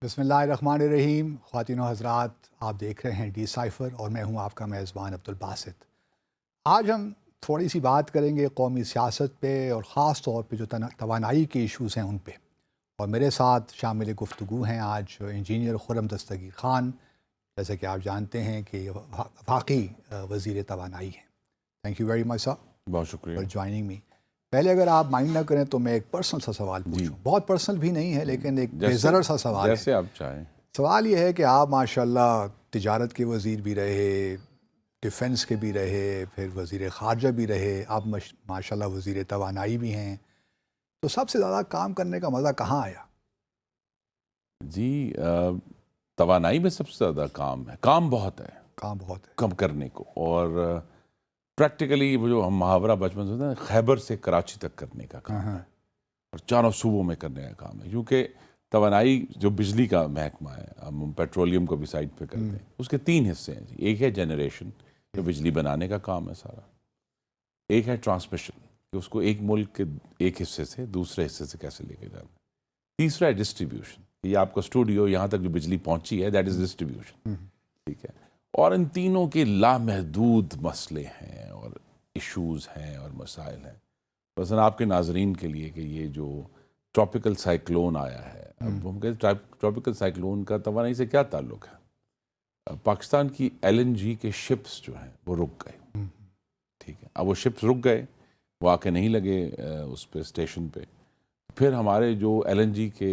بسم اللہ الرحمن الرحیم. خواتین و حضرات، آپ دیکھ رہے ہیں ڈی سائفر اور میں ہوں آپ کا میزبان عبدالباسط. آج ہم تھوڑی سی بات کریں گے قومی سیاست پہ اور خاص طور پہ جو توانائی کے ایشوز ہیں ان پہ. اور میرے ساتھ شامل گفتگو ہیں آج انجینئر خرم دستگیر خان، جیسے کہ آپ جانتے ہیں کہ یہ وفاقی وزیر توانائی ہیں. تھینک یو ویری مچ سر، بہت شکریہ فار جوائننگ می. پہلے اگر آپ مائنڈ نہ کریں تو میں ایک پرسنل سا سوال پوچھوں. بہت پرسنل بھی نہیں ہے لیکن ایک بے ضرر سا سوال ہے. جیسے آپ چاہیں. سوال یہ ہے کہ آپ ماشاءاللہ تجارت کے وزیر بھی رہے، ڈیفنس کے بھی رہے، پھر وزیر خارجہ بھی رہے، آپ ماشاءاللہ وزیر توانائی بھی ہیں. تو سب سے زیادہ کام کرنے کا مزہ کہاں آیا؟ جی توانائی میں سب سے زیادہ کام ہے. کام بہت ہے، کام بہت ہے کم کرنے کو. اور پریکٹیکلی وہ جو ہم محاورہ بچپن سے ہوتا ہے خیبر سے کراچی تک کرنے کا کام ہے اور چاروں صوبوں میں کرنے کا کام ہے. کیونکہ توانائی جو بجلی کا محکمہ ہے، ہم پیٹرولیم کو بھی سائڈ پہ کرتے ہیں، اس کے تین حصے ہیں. ایک ہے جنریشن جو بجلی بنانے کا کام ہے سارا. ایک ہے ٹرانسمیشن کہ اس کو ایک ملک کے ایک حصے سے دوسرے حصے سے کیسے لے کے جانا. تیسرا ہے ڈسٹریبیوشن، یہ آپ کا اسٹوڈیو یہاں تک جو بجلی پہنچی ہے دیٹ از ڈسٹریبیوشن. ٹھیک ہے. اور ان تینوں کے لامحدود مسئلے ہیں اور ایشوز ہیں اور مسائل ہیں. مثلا آپ کے ناظرین کے لیے کہ یہ جو ٹراپیکل سائیکلون آیا ہے، اب ہم کہتے ہیں ٹراپیکل سائیکلون کا توانائی سے کیا تعلق ہے؟ پاکستان کی LNG کے شپس جو ہیں وہ رک گئے. ٹھیک ہے. اب وہ شپس رک گئے، وہ آ کے نہیں لگے اس پہ اسٹیشن پہ. پھر ہمارے جو LNG کے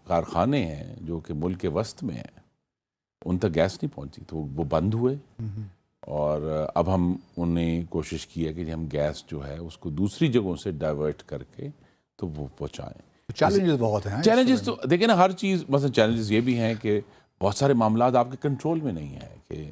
کارخانے ہیں جو کہ ملک کے وسط میں ہیں ان تک گیس نہیں پہنچی تو وہ بند ہوئے. اور اب ہم انہیں کوشش کی ہے کہ ہم گیس جو ہے اس کو دوسری جگہوں سے ڈائیورٹ کر کے تو وہ پہنچائیں. چیلنجز بہت ہیں. چیلنجز تو دیکھیں نا، ہر چیز مثلا چیلنجز یہ بھی ہیں کہ بہت سارے معاملات آپ کے کنٹرول میں نہیں ہیں. کہ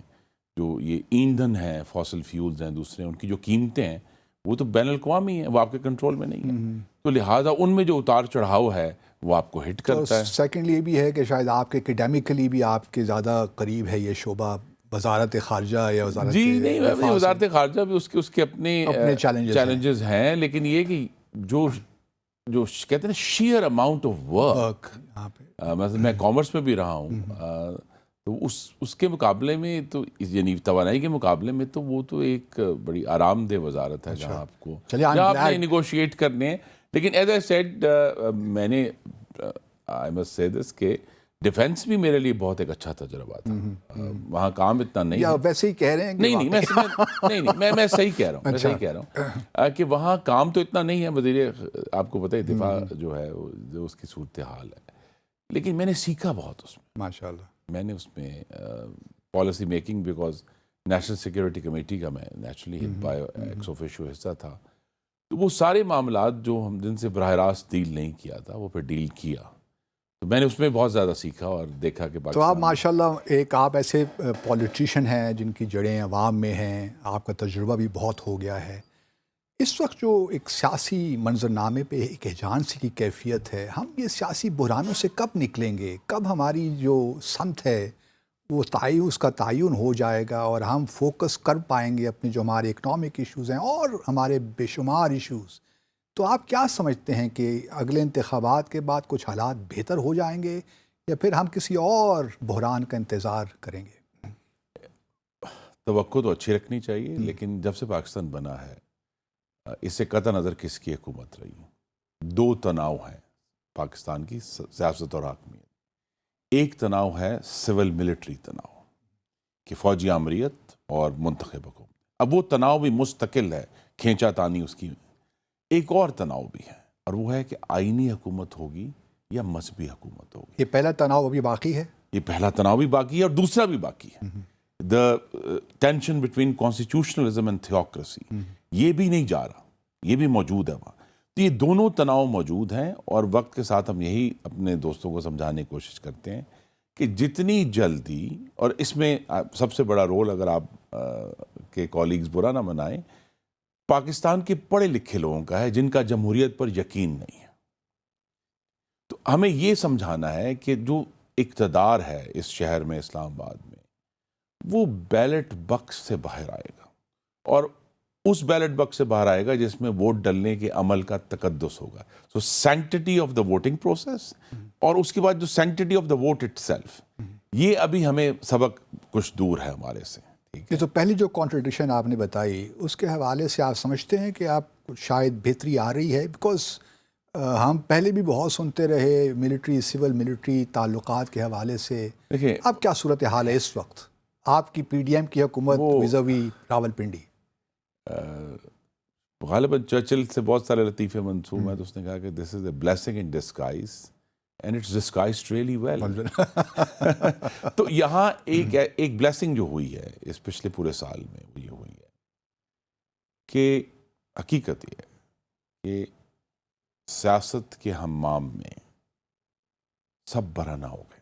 جو یہ ایندھن ہیں، فاسل فیولز ہیں دوسرے، ان کی جو قیمتیں ہیں وہ تو بین الاقوامی ہیں، وہ آپ کے کنٹرول میں نہیں ہیں. تو لہٰذا ان میں جو اتار چڑھاؤ ہے وہ آپ کو ہٹ کرتا ہے. سیکنڈلی یہ بھی ہے کہ شاید آپ کے اکیڈیمکلی بھی آپ کے زیادہ قریب ہے یہ شعبہ وزارت خارجہ یا وزارت جی نہیں، وزارت خارجہ بھی اس کے اپنے چیلنجز ہیں. لیکن یہ کہ جو کہتے ہیں نا شیئر اماؤنٹ آف ورک، مثلا میں کامرس میں بھی رہا ہوں تو اس کے مقابلے میں تو یعنی توانائی کے مقابلے میں تو وہ تو ایک بڑی آرام دہ وزارت ہے جہاں آپ کو جہاں آپ نے نیگوشیٹ کرنے ہیں. لیکن ایز اے سیڈ میں نے آئی مسٹ سے دس کہ ڈیفنس بھی میرے لیے بہت ایک اچھا تجربہ تھا. وہاں کام اتنا نہیں ہے. ویسے ہی کہہ رہے ہیں نہیں میں صحیح کہہ رہا ہوں. میں صحیح کہہ رہا ہوں کہ وہاں کام تو اتنا نہیں ہے. وزیر آپ کو پتہ ہے دفاع جو ہے جو اس کی صورتحال ہے. لیکن میں نے سیکھا بہت اس میں ماشاءاللہ. میں نے اس میں policy making, because national security committee کا میں نیچرلی ایکس آفیشیو حصہ تھا. تو وہ سارے معاملات جو ہم جن سے براہ راست ڈیل نہیں کیا تھا وہ پھر ڈیل کیا. تو میں نے اس میں بہت زیادہ سیکھا اور دیکھا کہ تو آپ ماشاءاللہ آپ ایسے پولیٹیشین ہیں جن کی جڑیں عوام میں ہیں، آپ کا تجربہ بھی بہت ہو گیا ہے. اس وقت جو ایک سیاسی منظرنامے پہ ایک ہیجان سی کی کیفیت ہے، ہم یہ سیاسی بحرانوں سے کب نکلیں گے؟ کب ہماری جو سمت ہے وہ اس کا تعین ہو جائے گا اور ہم فوکس کر پائیں گے اپنے جو ہمارے اکنامک ایشوز ہیں اور ہمارے بے شمار ایشوز؟ تو آپ کیا سمجھتے ہیں کہ اگلے انتخابات کے بعد کچھ حالات بہتر ہو جائیں گے یا پھر ہم کسی اور بحران کا انتظار کریں گے؟ توقع تو اچھی رکھنی چاہیے، لیکن جب سے پاکستان بنا ہے اس سے قطع نظر کس کی حکومت رہی، دو تناؤ ہیں پاکستان کی سیاست اور حاکمیت. ایک تناؤ ہے سول ملٹری تناؤ کہ فوجی آمریت اور منتخب حکومت. اب وہ تناؤ بھی مستقل ہے، کھینچا تانی اس کی. ایک اور تناؤ بھی ہے اور وہ ہے کہ آئینی حکومت ہوگی یا مذہبی حکومت ہوگی. یہ پہلا تناؤ ابھی باقی ہے. یہ پہلا تناؤ بھی باقی ہے اور دوسرا بھی باقی ہے. The tension between constitutionalism and theocracy, یہ بھی نہیں جا رہا، یہ بھی موجود ہے وہاں. تو یہ دونوں تناؤ موجود ہیں اور وقت کے ساتھ ہم یہی اپنے دوستوں کو سمجھانے کی کوشش کرتے ہیں کہ جتنی جلدی، اور اس میں سب سے بڑا رول اگر آپ کے کولیگز برا نہ منائیں، پاکستان کے پڑھے لکھے لوگوں کا ہے جن کا جمہوریت پر یقین نہیں ہے. تو ہمیں یہ سمجھانا ہے کہ جو اقتدار ہے اس شہر میں اسلام آباد میں وہ بیلٹ بکس سے باہر آئے گا اور اس بیلٹ بکس سے باہر آئے گا جس میں ووٹ ڈلنے کے عمل کا تقدس ہوگا. سو سینکٹٹی آف دا ووٹنگ پروسیس اور اس کے بعد جو sanctity of the vote it self, یہ ابھی ہمیں سبق کچھ دور ہے ہمارے سے. یہ تو پہلی جو کانٹرڈکشن آپ نے بتائی اس کے حوالے سے آپ سمجھتے ہیں کہ آپ شاید بہتری آ رہی ہے؟ بیکاز ہم پہلے بھی بہت سنتے رہے ملٹری سول ملٹری تعلقات کے حوالے سے. دیکھیں اب کیا صورتحال ہے اس وقت آپ کی پی ڈی ایم کی حکومت ویزاوی راول پنڈی؟ غالباً چرچل سے بہت سارے لطیفے منسوب ہیں، تو اس نے کہا کہ this is a blessing in disguise and it's disguised really well. تو یہاں ایک بلیسنگ جو ہوئی ہے اس پچھلے پورے سال میں وہ یہ ہوئی ہے کہ حقیقت یہ ہے کہ سیاست کے حمام میں سب برہنہ ہو گئے.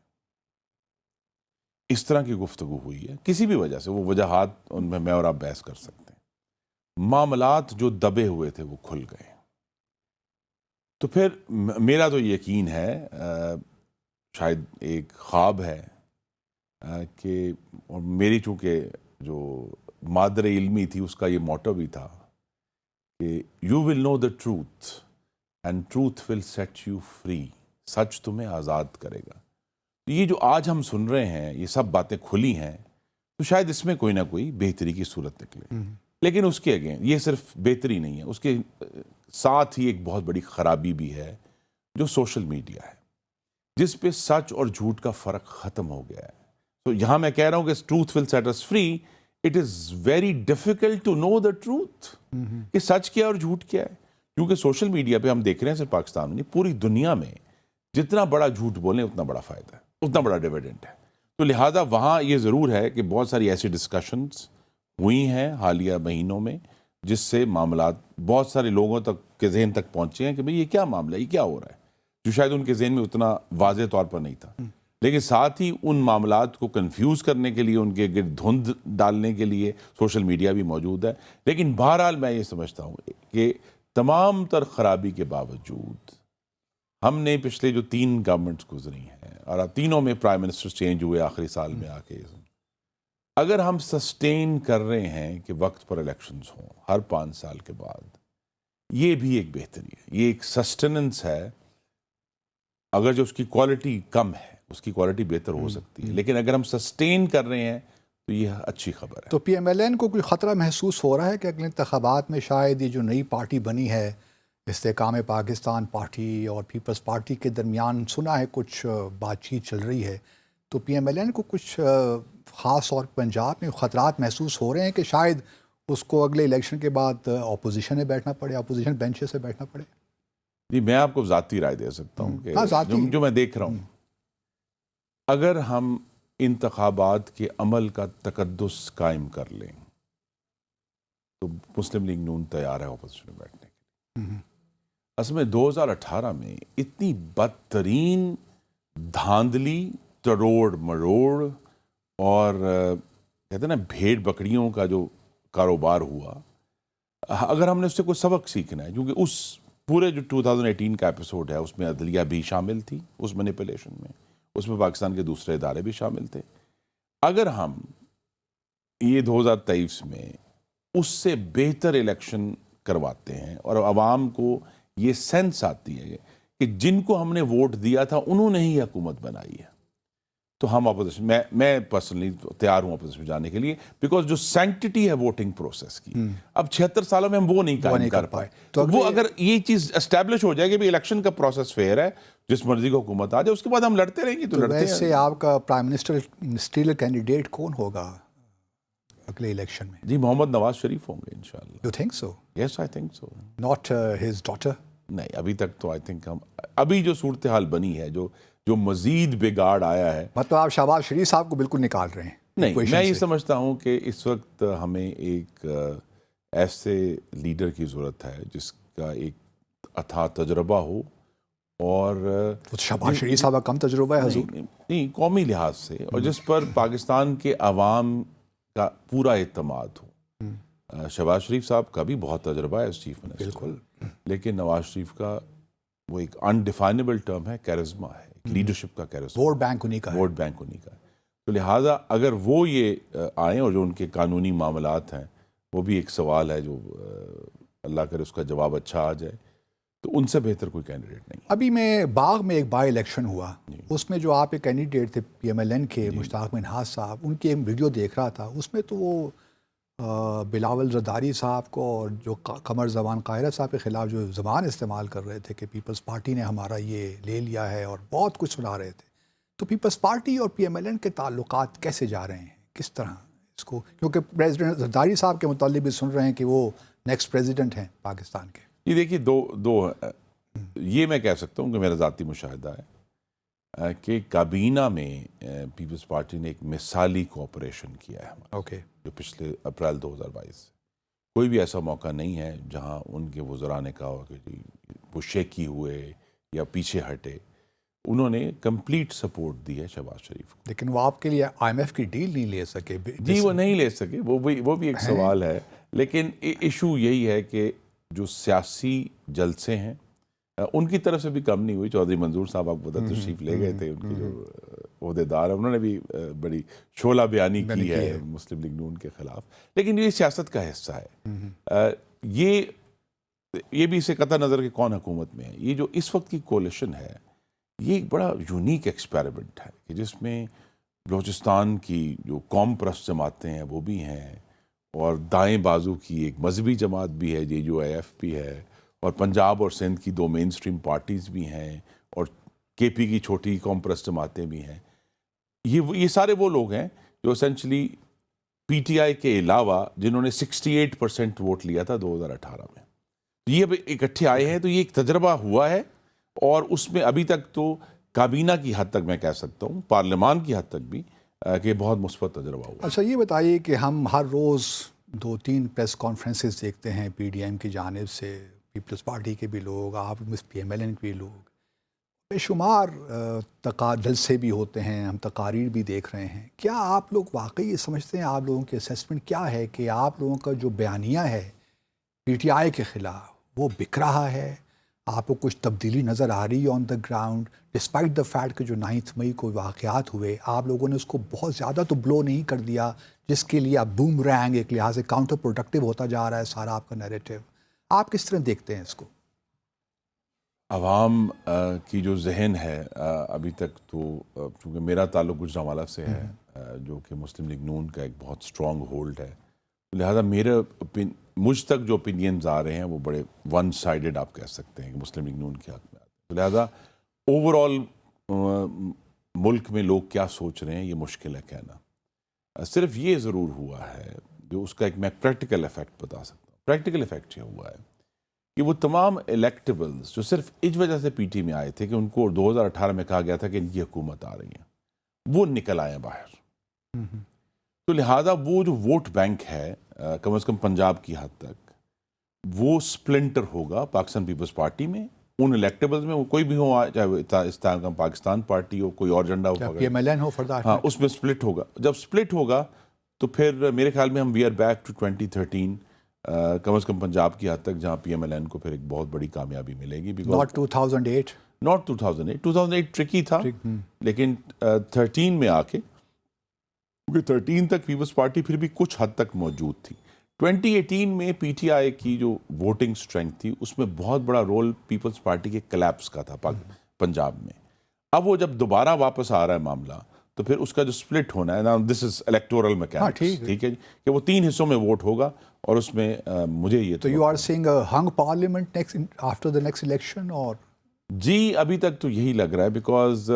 اس طرح کی گفتگو ہوئی ہے کسی بھی وجہ سے، وہ وجہات ان میں اور آپ بحث کر سکتے ہیں. معاملات جو دبے ہوئے تھے وہ کھل گئے. تو پھر میرا تو یقین ہے، شاید ایک خواب ہے کہ، اور میری چونکہ جو مادر علمی تھی اس کا یہ موٹو بھی تھا کہ you will know the truth and truth will set you free. سچ تمہیں آزاد کرے گا. یہ جو آج ہم سن رہے ہیں یہ سب باتیں کھلی ہیں، تو شاید اس میں کوئی نہ کوئی بہتری کی صورت نکلے. لیکن اس کے اگین یہ صرف بہتری نہیں ہے، اس کے ساتھ ہی ایک بہت بڑی خرابی بھی ہے جو سوشل میڈیا ہے، جس پہ سچ اور جھوٹ کا فرق ختم ہو گیا ہے. تو یہاں میں کہہ رہا ہوں کہ truth will set us free. It is very difficult to know the truth کہ سچ کیا اور جھوٹ کیا ہے. کیونکہ سوشل میڈیا پہ ہم دیکھ رہے ہیں صرف پاکستان میں نہیں، پوری دنیا میں جتنا بڑا جھوٹ بولیں اتنا بڑا فائدہ ہے، اتنا بڑا ڈیویڈنٹ ہے. تو لہٰذا وہاں یہ ضرور ہے کہ بہت ساری ایسی ڈسکشنز ہوئی ہیں حالیہ مہینوں میں جس سے معاملات بہت سارے لوگوں تک کے ذہن تک پہنچے ہیں کہ بھئی یہ کیا معاملہ ہے، یہ کیا ہو رہا ہے، جو شاید ان کے ذہن میں اتنا واضح طور پر نہیں تھا. لیکن ساتھ ہی ان معاملات کو کنفیوز کرنے کے لیے، ان کے گرد دھند ڈالنے کے لیے سوشل میڈیا بھی موجود ہے. لیکن بہرحال میں یہ سمجھتا ہوں کہ تمام تر خرابی کے باوجود ہم نے پچھلے جو 3 گورنمنٹس گزری ہیں اور تینوں میں پرائم منسٹر چینج ہوئے آخری سال میں آ کے، اگر ہم سسٹین کر رہے ہیں کہ وقت پر الیکشنز ہوں ہر 5 سال کے بعد، یہ بھی ایک بہتری ہے، یہ ایک سسٹیننس ہے. اگر جو اس کی کوالٹی کم ہے اس کی کوالٹی بہتر ہو سکتی ہے، لیکن اگر ہم سسٹین کر رہے ہیں تو یہ اچھی خبر ہے. تو پی ایم ایل این کو کوئی خطرہ محسوس ہو رہا ہے کہ اگلے انتخابات میں شاید یہ جو نئی پارٹی بنی ہے استحکام پاکستان پارٹی اور پیپلز پارٹی کے درمیان سنا ہے کچھ بات چیت چل رہی ہے، تو پی ایم ایل این کو کچھ خاص طور پنجاب میں خطرات محسوس ہو رہے ہیں کہ شاید اس کو اگلے الیکشن کے بعد اپوزیشن میں بیٹھنا پڑے، اپوزیشن بینچ سے بیٹھنا پڑے؟ جی میں آپ کو ذاتی رائے دے سکتا ہوں کہ جو میں دیکھ رہا ہوں، اگر ہم انتخابات کے عمل کا تقدس قائم کر لیں تو مسلم لیگ نون تیار ہے اپوزیشن میں بیٹھنے کے لیے. اصل میں 2018 میں اتنی بدترین دھاندلی، تروڑ مروڑ اور کہتے ہیں نا بھیڑ بکریوں کا جو کاروبار ہوا، اگر ہم نے اس سے کوئی سبق سیکھنا ہے، کیونکہ اس پورے جو 2018 کا ایپیسوڈ ہے اس میں عدلیہ بھی شامل تھی، اس مینیپولیشن میں، اس میں پاکستان کے دوسرے ادارے بھی شامل تھے. اگر ہم یہ 2023 میں اس سے بہتر الیکشن کرواتے ہیں اور عوام کو یہ سینس آتی ہے کہ جن کو ہم نے ووٹ دیا تھا انہوں نے ہی حکومت بنائی ہے، تو ہم اپوزیشن میں پرسنلی تیار ہوں اپوزیشن میں جانے کے لیے، بیکاز جو سینکٹیٹی ہے ووٹنگ پروسیس کی اب 76 سالوں میں ہم وہ نہیں قائم کر پائے. تو وہ اگر یہ چیز اسٹیبلش ہو جائے کہ الیکشن کا پروسیس فیئر ہے، جس مرضی کو حکومت آ جائے، اس کے بعد ہم لڑتے رہیں گے. تو لڑتے ہیں. ویسے آپ کا پرائم منسٹریل کینڈیڈیٹ کون ہوگا اگلے الیکشن میں؟ جی محمد نواز شریف ہوں گے انشاءاللہ. You think so? Yes I think so. Not his daughter? نہیں، ابھی تک تو آئی تھنک ہم ابھی جو صورتحال بنی ہے، جو مزید بگاڑ آیا ہے، مطلب آپ شہباز شریف صاحب کو بالکل نکال رہے ہیں؟ نہیں، میں یہ سمجھتا ہوں کہ اس وقت ہمیں ایک ایسے لیڈر کی ضرورت ہے جس کا ایک اتھا تجربہ ہو، اور شہباز شریف صاحب کا کم تجربہ ہے حضور؟ نہیں، قومی لحاظ سے، اور جس پر پاکستان کے عوام کا پورا اعتماد ہو. شہباز شریف صاحب کا بھی بہت تجربہ ہے چیف منسٹر، بالکل، لیکن نواز شریف کا وہ ایک انڈیفائنیبل ٹرم ہے، کیرزما ہے، لیڈرشپ کا کیرزما، ووٹ بینک انہی کا ہے. ووٹ بینک انہی کا ہے. تو لہٰذا اگر وہ یہ آئیں، اور جو ان کے قانونی معاملات ہیں وہ بھی ایک سوال ہے جو اللہ کرے اس کا جواب اچھا آ جائے، تو ان سے بہتر کوئی کینڈیڈیٹ نہیں. ابھی میں باغ میں ایک بائی الیکشن ہوا, اس میں جو آپ کے کینڈیڈیٹ تھے پی ایم ایل این کے مشتاق منہاج صاحب, ان کی ایک ویڈیو دیکھ رہا تھا, اس میں تو وہ بلاول زرداری صاحب کو اور جو قمر زمان قاہرہ صاحب کے خلاف جو زبان استعمال کر رہے تھے کہ پیپلز پارٹی نے ہمارا یہ لے لیا ہے اور بہت کچھ سنا رہے تھے. تو پیپلز پارٹی اور پی ایم ایل این کے تعلقات کیسے جا رہے ہیں, کس طرح اس کو, کیونکہ پریزیڈنٹ زرداری صاحب کے متعلق بھی سن رہے ہیں کہ وہ نیکسٹ پریزیڈنٹ ہیں پاکستان کے. یہ دیکھیے دو یہ میں کہہ سکتا ہوں کہ میرا ذاتی مشاہدہ ہے کہ کابینہ میں پیپلز پارٹی نے ایک مثالی کوآپریشن کیا ہے ہمارا, اوکے, جو پچھلے اپریل 2022 کوئی بھی ایسا موقع نہیں ہے جہاں ان کے وزراء نے کہا ہو کہ جی وہ شیکی ہوئے یا پیچھے ہٹے. انہوں نے کمپلیٹ سپورٹ دی ہے شہباز شریف کو. لیکن وہ آپ کے لیے آئی ایم ایف کی ڈیل نہیں لے سکے. جی وہ نہیں لے سکے, وہ بھی ایک سوال ہے, لیکن ایشو یہی ہے کہ جو سیاسی جلسے ہیں ان کی طرف سے بھی کم نہیں ہوئی. چودھری منظور صاحب آپ کو پتہ تشریف لے گئے تھے, ان کے جو عہدیدار ہیں انہوں نے بھی بڑی شعلہ بیانی کی ہے مسلم لیگ نون کے خلاف, لیکن یہ سیاست کا حصہ ہے. یہ بھی اسے قطع نظر کہ کون حکومت میں ہے. یہ جو اس وقت کی کولیشن ہے یہ ایک بڑا یونیک ایکسپیریمنٹ ہے کہ جس میں بلوچستان کی جو قوم پرست جماعتیں ہیں وہ بھی ہیں, اور دائیں بازو کی ایک مذہبی جماعت بھی ہے JUIF بھی ہے, اور پنجاب اور سندھ کی دو مین سٹریم پارٹیز بھی ہیں, اور KP کی چھوٹی قوم پرست جماعتیں بھی ہیں. یہ سارے وہ لوگ ہیں جو اسینچلی PTI کے علاوہ جنہوں نے 68% ووٹ لیا تھا 2018 میں, یہ اب اکٹھے آئے ہیں. تو یہ ایک تجربہ ہوا ہے, اور اس میں ابھی تک تو کابینہ کی حد تک میں کہہ سکتا ہوں, پارلیمان کی حد تک بھی, کہ بہت مثبت تجربہ ہوا. اچھا یہ بتائیے کہ ہم ہر روز 2-3 پریس کانفرنسز دیکھتے ہیں PDM کی جانب سے, پیپلز پارٹی کے بھی لوگ, آپ PMLN کے بھی لوگ, بے شمار جلسے بھی ہوتے ہیں, ہم تقاریر بھی دیکھ رہے ہیں. کیا آپ لوگ واقعی یہ سمجھتے ہیں, آپ لوگوں کی اسیسمنٹ کیا ہے کہ آپ لوگوں کا جو بیانیہ ہے PTI کے خلاف وہ بک رہا ہے, آپ کو کچھ تبدیلی نظر آ رہی ہے on the ground, despite the fact کہ جو 9 مئی کو واقعات ہوئے آپ لوگوں نے اس کو بہت زیادہ تو بلو نہیں کر دیا, جس کے لیے آپ بوم رینگ ایک لحاظ سے کاؤنٹر پروڈکٹیو ہوتا جا رہا ہے سارا آپ کا نیریٹو. آپ کس طرح دیکھتے ہیں اس کو؟ عوام کی جو ذہن ہے ابھی تک تو, چونکہ میرا تعلق گجرانوالہ سے ہے جو کہ مسلم لیگ نون کا ایک بہت سٹرونگ ہولڈ ہے, لہذا مجھ تک جو اوپینینز آ رہے ہیں وہ بڑے ون سائیڈڈ آپ کہہ سکتے ہیں کہ مسلم لیگ نون کے حق میں آتے ہیں. لہذا اوور آل ملک میں لوگ کیا سوچ رہے ہیں یہ مشکل ہے کہنا. صرف یہ ضرور ہوا ہے جو اس کا ایک میں پریکٹیکل ایفیکٹ بتا سکتا ہوں. پریکٹیکل ایفیکٹ یہ ہوا ہے کہ وہ تمام الیکٹیبلز جو صرف اس وجہ سے PT میں آئے تھے کہ ان کو 2018 میں کہا گیا تھا کہ ان کی حکومت آ رہی ہے, وہ نکل آئے باہر. تو لہٰذا وہ جو ووٹ بینک ہے کم از کم پنجاب کی حد تک وہ سپلنٹر ہوگا پاکستان پیپلز پارٹی میں, ان الیکٹیبلز میں, وہ کوئی بھی ہو, چاہے وہ استحکام پاکستان پارٹی ہو, کوئی اور جھنڈا ہو, PMLN ہو, ہاں اس میں سپلٹ ہوگا. جب سپلٹ ہوگا تو پھر میرے خیال میں ہم وی آر بیک ٹو 2013 کم از کم پنجاب کی حد تک, جہاں PMLN کو پھر ایک بہت بڑی کامیابی ملے گی. not 2008 ناٹ 2008 ٹرکی تھا, لیکن 13 میں آ کے, کیونکہ 13 تک پیپلز پارٹی پھر بھی کچھ حد تک موجود تھی. 2018 میں PTI کی جو ووٹنگ سٹرینتھ تھی اس میں بہت بڑا رول پیپلز پارٹی کے کلیپس کا تھا پنجاب میں. اب وہ جب دوبارہ واپس آ رہا ہے معاملہ تو پھر اس کا جو سپلٹ ہونا ہے, دس از الیکٹورل میکینکس, ٹھیک ہے جی, کہ وہ 3 حصوں میں ووٹ ہوگا, اور اس میں مجھے یہ تو you are seeing hung parliament next after the next election, اور جی ابھی تک تو یہی لگ رہا ہے, بیکاز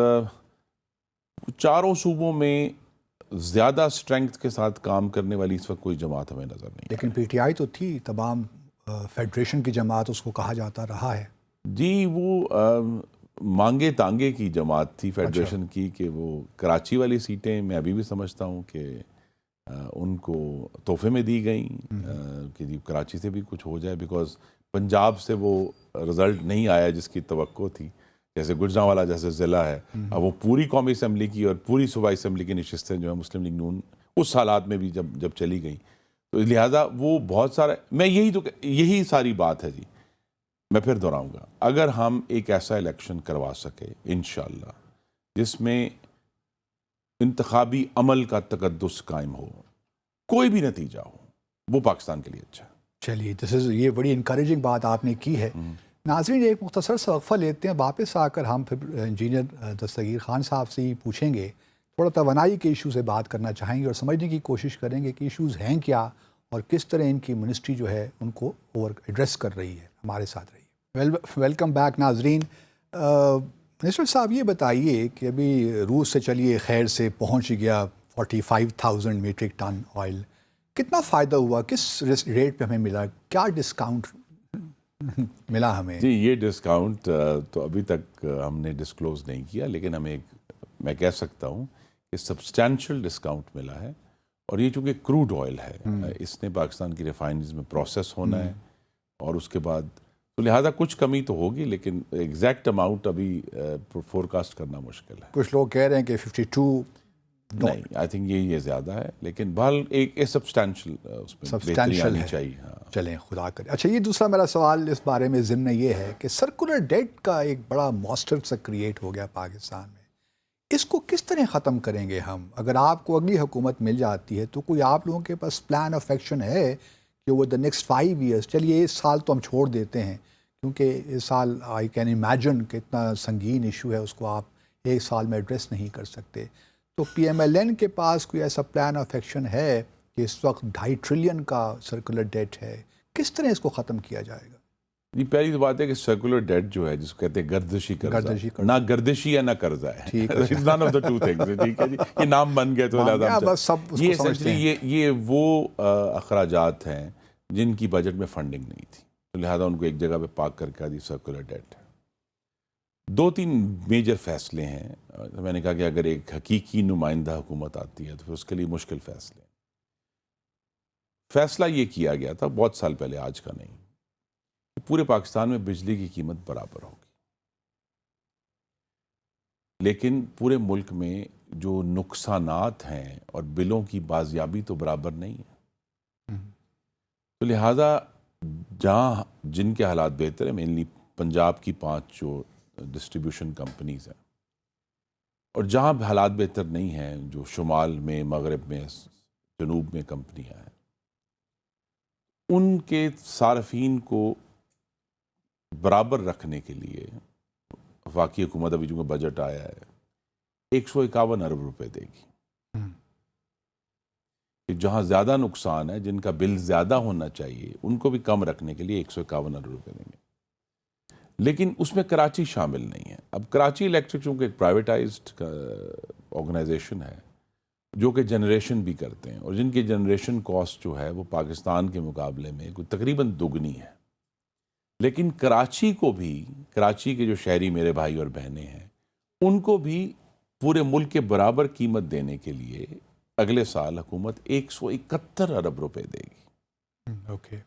چاروں صوبوں میں زیادہ اسٹرینگتھ کے ساتھ کام کرنے والی اس وقت کوئی جماعت ہمیں نظر نہیں. لیکن PTI تو تھی, تمام فیڈریشن کی جماعت اس کو کہا جاتا رہا ہے. جی وہ مانگے تانگے کی جماعت تھی فیڈریشن کی, کہ وہ کراچی والی سیٹیں میں ابھی بھی سمجھتا ہوں کہ ان کو تحفے میں دی گئیں کہ جی کراچی سے بھی کچھ ہو جائے, بیکاز پنجاب سے وہ رزلٹ نہیں آیا جس کی توقع تھی. جیسے گجرانوالہ جیسے ضلع ہے, اب وہ پوری قومی اسمبلی کی اور پوری صوبائی اسمبلی کی نشستیں جو ہے مسلم لیگ نون اس حالات میں بھی جب چلی گئیں, تو لہٰذا وہ بہت سارا, میں یہی ساری بات ہے جی. میں پھر دہراؤں گا, اگر ہم ایک ایسا الیکشن کروا سکے انشاءاللہ جس میں انتخابی عمل کا تقدس قائم ہو, کوئی بھی نتیجہ ہو, وہ پاکستان کے لیے اچھا ہے. چلیے, یہ بڑی انکریجنگ بات آپ نے کی ہے. ناظرین ایک مختصر سا وقفہ لیتے ہیں، واپس آ کر ہم پھر انجینئر دستگیر خان صاحب سے ہی پوچھیں گے، تھوڑا توانائی کے ایشو سے بات کرنا چاہیں گے اور سمجھنے کی کوشش کریں گے کہ ایشوز ہیں کیا اور کس طرح ان کی منسٹری جو ہے ان کو ایڈریس کر رہی ہے۔ ہمارے ساتھ رہیے۔ ویلکم بیک ناظرین۔ منسٹر صاحب یہ بتائیے کہ ابھی روس سے چلیے خیر سے پہنچ گیا 45,000 میٹرک ٹن آئل، کتنا فائدہ ہوا، کس ریٹ پہ ہمیں ملا، کیا ڈسکاؤنٹ ملا ہمیں؟ جی یہ ڈسکاؤنٹ تو ابھی تک ہم نے ڈسکلوز نہیں کیا، لیکن ہمیں میں کہہ سکتا ہوں کہ سبسٹینشیل ڈسکاؤنٹ ملا ہے، اور یہ چونکہ کروڈ آئل ہے اس نے پاکستان کی ریفائنریز میں پروسیس ہونا ہے، اور اس کے بعد تو لہٰذا کچھ کمی تو ہوگی، لیکن ایگزیکٹ اماؤنٹ ابھی فورکاسٹ کرنا مشکل ہے۔ کچھ لوگ کہہ رہے ہیں کہ 52 نہیں، آئی تھنک یہ زیادہ ہے، لیکن بہرحال ایک سبسٹینشیل اس میں بہتری آنی چاہیے۔ ہاں چلیں خدا کرے۔ اچھا یہ دوسرا میرا سوال اس بارے میں ضمن یہ ہے کہ سرکولر ڈیٹ کا ایک بڑا ماسٹر سا کریٹ ہو گیا پاکستان میں، اس کو کس طرح ختم کریں گے ہم؟ اگر آپ کو اگلی حکومت مل جاتی ہے تو کوئی آپ لوگوں کے پاس پلان آف ایکشن ہے کہ وہ دا نیکسٹ 5 ایئرس، چلیے اس سال تو ہم چھوڑ دیتے ہیں کیونکہ اس سال آئی کین امیجن کہ اتنا سنگین ایشو ہے، اس کو آپ ایک سال میں ایڈریس نہیں کر سکتے، تو پی ایم ایل این کے پاس کوئی ایسا پلان آف ایکشن ہے کہ اس وقت 2.5 ٹریلین کا سرکولر ڈیٹ ہے، کس طرح اس کو ختم کیا جائے گا؟ جی پہلی تو بات ہے کہ سرکولر ڈیٹ جو ہے جس کو کہتے ہیں گردشی قرضہ، نہ گردشی ہے نہ قرضہ ہے، none of the two things، ٹھیک ہے جی، یہ نام بن گئے تو یہ essentially یہ وہ اخراجات ہیں جن کی بجٹ میں فنڈنگ نہیں تھی، تو لہٰذا ان کو ایک جگہ پہ پارک کر کے دی سرکولر ڈیٹ ہے۔ 2-3 میجر فیصلے ہیں، میں نے کہا کہ اگر ایک حقیقی نمائندہ حکومت آتی ہے تو پھر اس کے لیے مشکل فیصلے ہیں۔ فیصلہ یہ کیا گیا تھا بہت سال پہلے، آج کا نہیں، کہ پورے پاکستان میں بجلی کی قیمت برابر ہوگی، لیکن پورے ملک میں جو نقصانات ہیں اور بلوں کی بازیابی تو برابر نہیں ہے، تو لہٰذا جہاں جن کے حالات بہتر ہیں، مینلی پنجاب کی 5 جو ڈسٹریبیوشن کمپنیز ہیں، اور جہاں حالات بہتر نہیں ہیں، جو شمال میں، مغرب میں، جنوب میں کمپنیاں ہیں، ان کے صارفین کو برابر رکھنے کے لیے وفاقی حکومت ابھی جو بجٹ آیا ہے 151 ارب روپے دے گی، کہ جہاں زیادہ نقصان ہے، جن کا بل زیادہ ہونا چاہیے، ان کو بھی کم رکھنے کے لیے 151 ارب روپے دیں گے، لیکن اس میں کراچی شامل نہیں ہے۔ اب کراچی الیکٹرک چونکہ ایک پرائیویٹائزڈ آرگنائزیشن ہے جو کہ جنریشن بھی کرتے ہیں، اور جن کی جنریشن کاسٹ جو ہے وہ پاکستان کے مقابلے میں تقریباً دگنی ہے، لیکن کراچی کو بھی، کراچی کے جو شہری میرے بھائی اور بہنیں ہیں، ان کو بھی پورے ملک کے برابر قیمت دینے کے لیے اگلے سال حکومت 171 ارب روپے دے گی۔ اوکے۔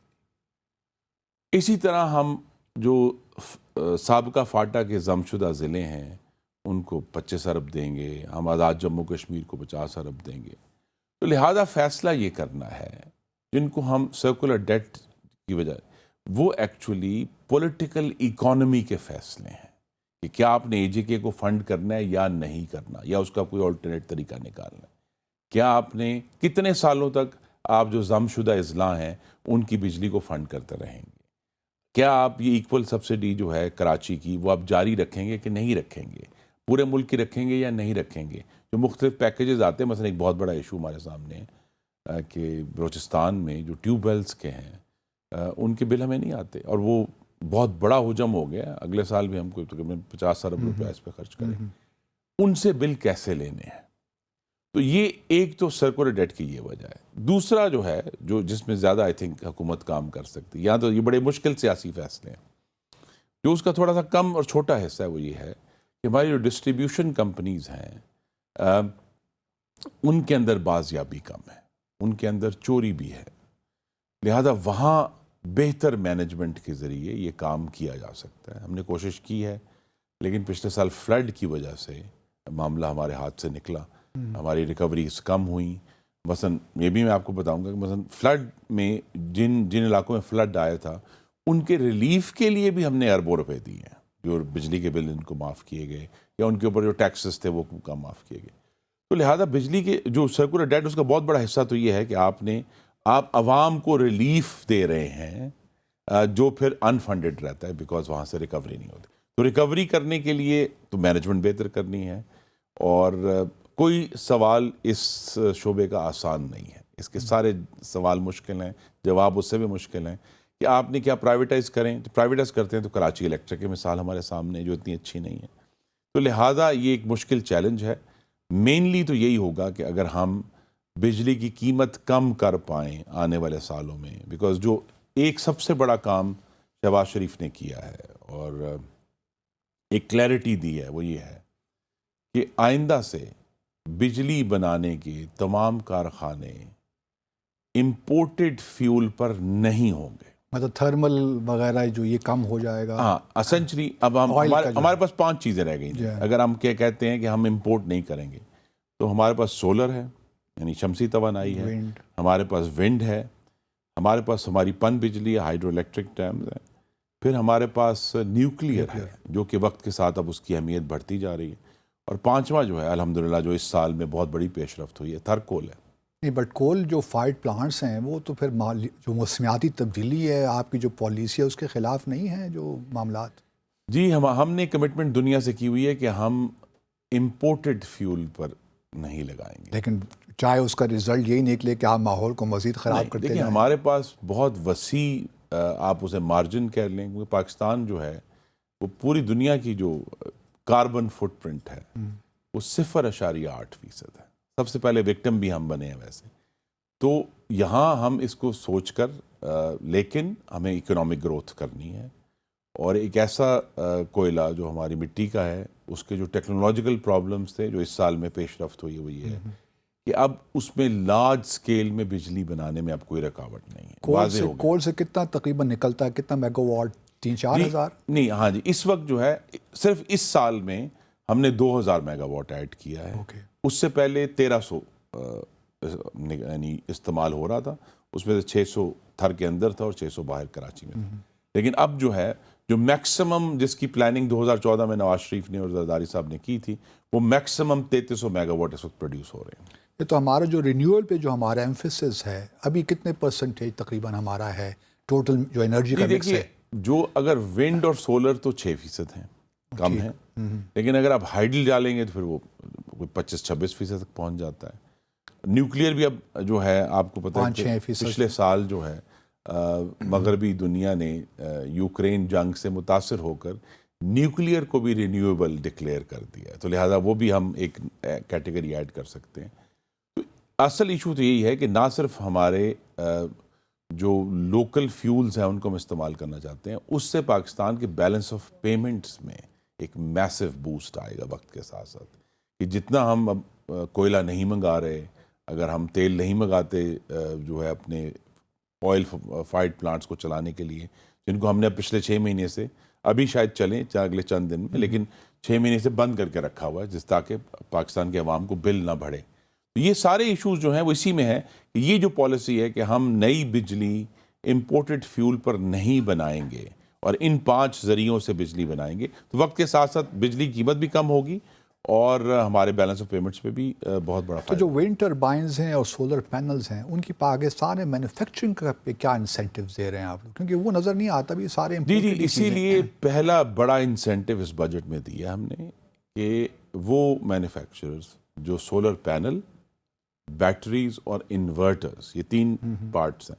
اسی طرح ہم جو سابقہ فاٹا کے ضم شدہ ضلع ہیں ان کو 25 ارب دیں گے، ہم آزاد جموں کشمیر کو 50 ارب دیں گے، تو لہذا فیصلہ یہ کرنا ہے جن کو ہم سرکولر ڈیٹ کی وجہ، وہ ایکچولی پولیٹیکل اکانومی کے فیصلے ہیں کہ کیا آپ نے اے جے کے کو فنڈ کرنا ہے یا نہیں کرنا، یا اس کا کوئی آلٹرنیٹ طریقہ نکالنا ہے، کیا آپ نے کتنے سالوں تک آپ جو ضم شدہ اضلاع ہیں ان کی بجلی کو فنڈ کرتے رہیں گے، کیا آپ یہ ایکول سبسڈی جو ہے کراچی کی وہ آپ جاری رکھیں گے کہ نہیں رکھیں گے، پورے ملک کی رکھیں گے یا نہیں رکھیں گے، جو مختلف پیکیجز آتے ہیں، مثلا ایک بہت بڑا ایشو ہمارے سامنے ہے کہ بلوچستان میں جو ٹیوب ویلز کے ہیں ان کے بل ہمیں نہیں آتے، اور وہ بہت بڑا حجم ہو گیا، اگلے سال بھی ہم کو تقریباً 50 ارب روپے اس پہ خرچ کریں، ان سے بل کیسے لینے ہیں، تو یہ ایک تو سرکولر ڈیٹ کی یہ وجہ ہے۔ دوسرا جو ہے جس میں زیادہ آئی تھنک حکومت کام کر سکتی، یا تو یہ بڑے مشکل سیاسی فیصلے ہیں، جو اس کا تھوڑا سا کم اور چھوٹا حصہ ہے، وہ یہ ہے کہ ہماری جو ڈسٹریبیوشن کمپنیز ہیں ان کے اندر بازیابی کم ہے، ان کے اندر چوری بھی ہے، لہذا وہاں بہتر مینجمنٹ کے ذریعے یہ کام کیا جا سکتا ہے۔ ہم نے کوشش کی ہے، لیکن پچھلے سال فلڈ کی وجہ سے معاملہ ہمارے ہاتھ سے نکلا، ہماری ریکوریز کم ہوئیں۔ مثلا یہ بھی میں آپ کو بتاؤں گا کہ مثلا فلڈ میں جن علاقوں میں فلڈ آیا تھا ان کے ریلیف کے لیے بھی ہم نے اربوں روپے دیے ہیں، جو بجلی کے بل ان کو معاف کیے گئے، یا ان کے اوپر جو ٹیکسز تھے وہ کم معاف کیے گئے۔ تو لہٰذا بجلی کے جو سرکولر ڈیٹ، اس کا بہت بڑا حصہ تو یہ ہے کہ آپ عوام کو ریلیف دے رہے ہیں جو پھر انفنڈڈ رہتا ہے بیکاز وہاں سے ریکوری نہیں ہوتی. تو ریکوری کرنے کے لیے تو مینجمنٹ بہتر کرنی ہے, اور کوئی سوال اس شعبے کا آسان نہیں ہے. اس کے سارے سوال مشکل ہیں, جواب اس سے بھی مشکل ہیں کہ آپ نے کیا پرائیویٹائز کریں. پرائیویٹائز کرتے ہیں تو کراچی الیکٹرک کی مثال ہمارے سامنے ہے جو اتنی اچھی نہیں ہے. تو لہٰذا یہ ایک مشکل چیلنج ہے. مینلی تو یہی ہوگا کہ اگر ہم بجلی کی قیمت کم کر پائیں آنے والے سالوں میں, بیکاز جو ایک سب سے بڑا کام شہباز شریف نے کیا ہے اور ایک کلیئرٹی دی ہے وہ یہ ہے کہ آئندہ سے بجلی بنانے کے تمام کارخانے امپورٹڈ فیول پر نہیں ہوں گے. مطلب تھرمل وغیرہ جو یہ کم ہو جائے گا. ہاں اسینچلی اب ہمارے پاس 5 چیزیں رہ گئی ہیں. اگر ہم کہتے ہیں کہ ہم امپورٹ نہیں کریں گے تو ہمارے پاس سولر ہے یعنی شمسی توانائی ہے, ہمارے پاس ونڈ ہے, ہمارے پاس ہماری پن بجلی ہے, ہائیڈرو الیکٹرک ڈیمز ہیں, پھر ہمارے پاس نیوکلیئر ہے جو کہ وقت کے ساتھ اب اس کی اہمیت بڑھتی جا رہی ہے, اور 5واں جو ہے الحمدللہ جو اس سال میں بہت بڑی پیش رفت ہوئی ہے تھرکول ہے. نہیں بٹ کول جو فائرڈ پلانٹس ہیں وہ تو پھر جو موسمیاتی تبدیلی ہے آپ کی جو پالیسی ہے اس کے خلاف نہیں ہیں جو معاملات. جی ہم نے کمٹمنٹ دنیا سے کی ہوئی ہے کہ ہم امپورٹڈ فیول پر نہیں لگائیں گے. لیکن چاہے اس کا رزلٹ یہی نکلے کہ آپ ماحول کو مزید خراب کرتے دیکھیں جائیں. ہمارے پاس بہت وسیع آپ اسے مارجن کہہ لیں, کیونکہ پاکستان جو ہے وہ پوری دنیا کی جو کاربن فٹ پرنٹ ہے وہ 0.8% ہے. سب سے پہلے وکٹم بھی ہم بنے ہیں ویسے. تو یہاں ہم اس کو سوچ کر لیکن ہمیں اکنامک گروتھ کرنی ہے, اور ایک ایسا کوئلہ جو ہماری مٹی کا ہے اس کے جو ٹیکنالوجیکل پرابلمز تھے جو اس سال میں پیش رفت ہوئی وہ یہ ہے کہ اب اس میں لارج سکیل میں بجلی بنانے میں اب کوئی رکاوٹ نہیں ہے. کول سے کتنا تقریباً نکلتا ہے, کتنا میگا واٹ, 3-4 ہزار؟ نہیں ہاں جی, اس وقت جو ہے صرف اس سال میں ہم نے 2000 میگا واٹ ایڈ کیا ہے. اس سے پہلے 1300 یعنی استعمال ہو رہا تھا, اس میں سے 600 تھر کے اندر تھا اور 600 باہر کراچی میں. لیکن اب جو ہے جو میکسیمم جس کی پلاننگ 2014 میں نواز شریف نے اور زرداری صاحب نے کی تھی وہ میکسیمم 3300 میگا واٹ اس وقت پروڈیوس ہو رہے ہیں. یہ تو ہمارا جو رینیول پہ جو ہمارا ایمفیسس ہے ابھی کتنے پرسنٹیج تقریباً ہمارا ہے ٹوٹل جو انرجی کا مکس ہے؟ جو اگر ونڈ اور سولر تو 6% ہیں, کم ہیں, لیکن اگر آپ ہائیڈل ڈالیں گے تو پھر وہ 25-26% تک پہنچ جاتا ہے. نیوکلیئر بھی اب جو ہے آپ کو پتہ ہے کہ پچھلے سال جو ہے مغربی دنیا نے یوکرین جنگ سے متاثر ہو کر نیوکلیئر کو بھی رینیویبل ڈکلیئر کر دیا ہے, تو لہٰذا وہ بھی ہم ایک کیٹیگری ایڈ کر سکتے ہیں. تو اصل ایشو تو یہی ہے کہ نہ صرف ہمارے جو لوکل فیولز ہیں ان کو ہم استعمال کرنا چاہتے ہیں, اس سے پاکستان کے بیلنس آف پیمنٹس میں ایک میسو بوسٹ آئے گا وقت کے ساتھ ساتھ, کہ جتنا ہم اب کوئلہ نہیں منگا رہے, اگر ہم تیل نہیں منگاتے جو ہے اپنے آئل فائرڈ پلانٹس کو چلانے کے لیے, جن کو ہم نے پچھلے 6 مہینے سے ابھی شاید چلیں اگلے چند دن میں, لیکن 6 مہینے سے بند کر کے رکھا ہوا ہے جس تاکہ پاکستان کے عوام کو بل نہ بڑھے. تو یہ سارے ایشوز جو ہیں وہ اسی میں ہے کہ یہ جو پالیسی ہے کہ ہم نئی بجلی امپورٹڈ فیول پر نہیں بنائیں گے اور ان 5 ذریعوں سے بجلی بنائیں گے, تو وقت کے ساتھ ساتھ بجلی کی قیمت بھی کم ہوگی اور ہمارے بیلنس آف پیمنٹس پہ بھی بہت بڑا تو جو ونڈ ٹربائنز ہیں اور سولر پینلز ہیں ان کی پاکستان مینوفیکچرنگ کا پہ کیا انسینٹیوز دے رہے ہیں آپ لوگ, کیونکہ وہ نظر نہیں آتا بھی سارے جی اسی لیے پہلا بڑا انسینٹیو اس بجٹ میں دیا ہم نے کہ وہ مینوفیکچررز جو سولر پینل, بیٹریز اور انورٹرز, یہ 3 پارٹس ہیں,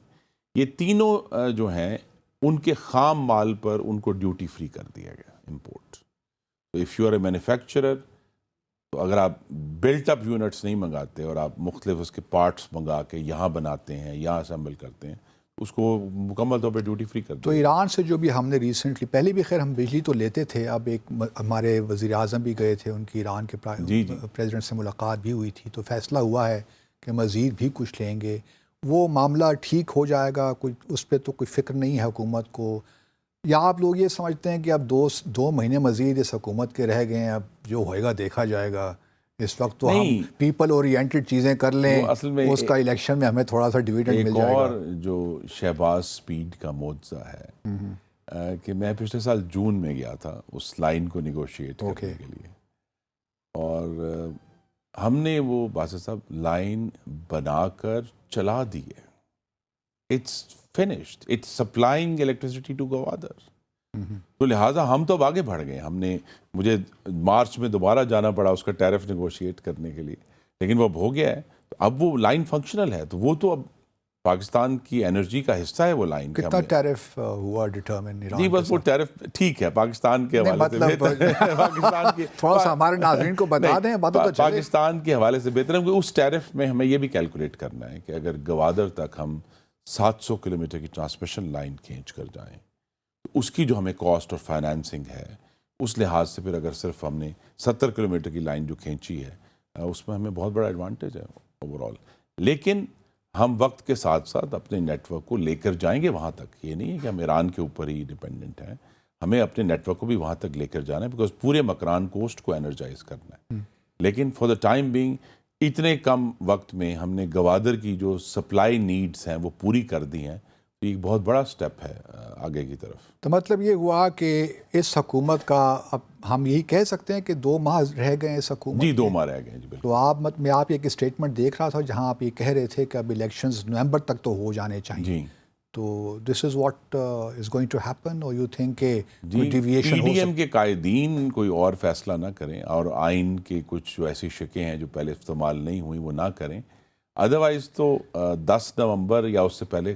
یہ تینوں جو ہیں ان کے خام مال پر ان کو ڈیوٹی فری کر دیا گیا امپورٹ. تو if you are a manufacturer, تو اگر آپ بلٹ اپ یونٹس نہیں منگاتے اور آپ مختلف اس کے پارٹس منگا کے یہاں بناتے ہیں, یہاں اسمبل کرتے ہیں, اس کو مکمل طور پہ ڈیوٹی فری کر دیں. تو ایران سے جو بھی ہم نے ریسنٹلی, پہلے بھی خیر ہم بجلی تو لیتے تھے, اب ایک ہمارے وزیر اعظم بھی گئے تھے, ان کی ایران کے پریزیڈنٹ سے ملاقات بھی ہوئی تھی, تو فیصلہ ہوا ہے کہ مزید بھی کچھ لیں گے. وہ معاملہ ٹھیک ہو جائے گا, کوئی اس پہ تو کوئی فکر نہیں ہے حکومت کو, یا آپ لوگ یہ سمجھتے ہیں کہ اب 2 مہینے مزید اس حکومت کے رہ گئے ہیں, اب جو ہوئے گا دیکھا جائے گا, اس وقت تو ہم پیپل اورینٹڈ چیزیں کر لیں, اصل میں اس کا الیکشن میں ہمیں تھوڑا سا ڈویڈنڈ مل جائے گا. اور جو شہباز سپیڈ کا معجزہ ہے کہ میں پچھلے سال جون میں گیا تھا اس لائن کو نیگوشیٹ کرنے کے لیے, اور ہم نے وہ باسط صاحب لائن بنا کر چلا دی ہے. it's finished. It's supplying electricity to Gwadar. تو لہٰذا ہم تو اب آگے بڑھ گئے. مجھے مارچ میں دوبارہ جانا پڑا اس کا ٹیرف نیگوشیٹ کرنے کے لیے, لیکن وہ اب ہو گیا ہے. اب وہ لائن فنکشنل ہے, تو وہ تو اب پاکستان کی انرجی کا حصہ ہے وہ لائن. کتنا ٹیرف ہوا ڈٹرمن ایران؟ جی بس وہ ٹیرف ٹھیک ہے پاکستان کے حوالے سے بہتر ہے. پاکستان کے تھوڑا سا ہمارے ناظرین کو بتا دیں باتوں تو چلے. پاکستان کے حوالے سے بہتر ہے, کیونکہ اس ٹیرف میں ہمیں یہ بھی کیلکولیٹ کرنا ہے کہ اگر گوادر تک ہم 700 کلومیٹر کی ٹرانسمیشن لائن کھینچ کر جائیں, اس کی جو ہمیں کاسٹ اور فائنانسنگ ہے, اس لحاظ سے پھر اگر صرف ہم نے 70 کلومیٹر کی لائن جو کھینچی ہے, اس میں ہمیں بہت بڑا ایڈوانٹیج ہے اوور آل. لیکن ہم وقت کے ساتھ ساتھ اپنے نیٹ ورک کو لے کر جائیں گے وہاں تک. یہ نہیں ہے کہ ہم ایران کے اوپر ہی ڈپینڈنٹ ہیں, ہمیں اپنے نیٹ ورک کو بھی وہاں تک لے کر جانا ہے, بیکاز پورے مکران کوسٹ کو انرجائز کرنا ہے. لیکن فار دا ٹائم بینگ اتنے کم وقت میں ہم نے گوادر کی جو سپلائی نیڈز ہیں وہ پوری کر دی ہیں. تو ایک بہت بڑا سٹیپ ہے آگے کی طرف. تو مطلب یہ ہوا کہ اس حکومت کا اب ہم یہی کہہ سکتے ہیں کہ 2 ماہ رہ گئے اس حکومت. جی 2 ماہ رہ گئے. جی بالکل. تو میں آپ ایک اسٹیٹمنٹ دیکھ رہا تھا جہاں آپ یہ کہہ رہے تھے کہ اب الیکشنز نومبر تک تو ہو جانے چاہیے. جی تو this is what is going to happen, اور یو تھنک کہ جی ڈیویشن پی ڈی ایم کے قائدین کوئی اور فیصلہ نہ کریں, اور آئین کے کچھ جو ایسی شکیں ہیں جو پہلے استعمال نہیں ہوئی وہ نہ کریں. ادروائز تو 10 نومبر یا اس سے پہلے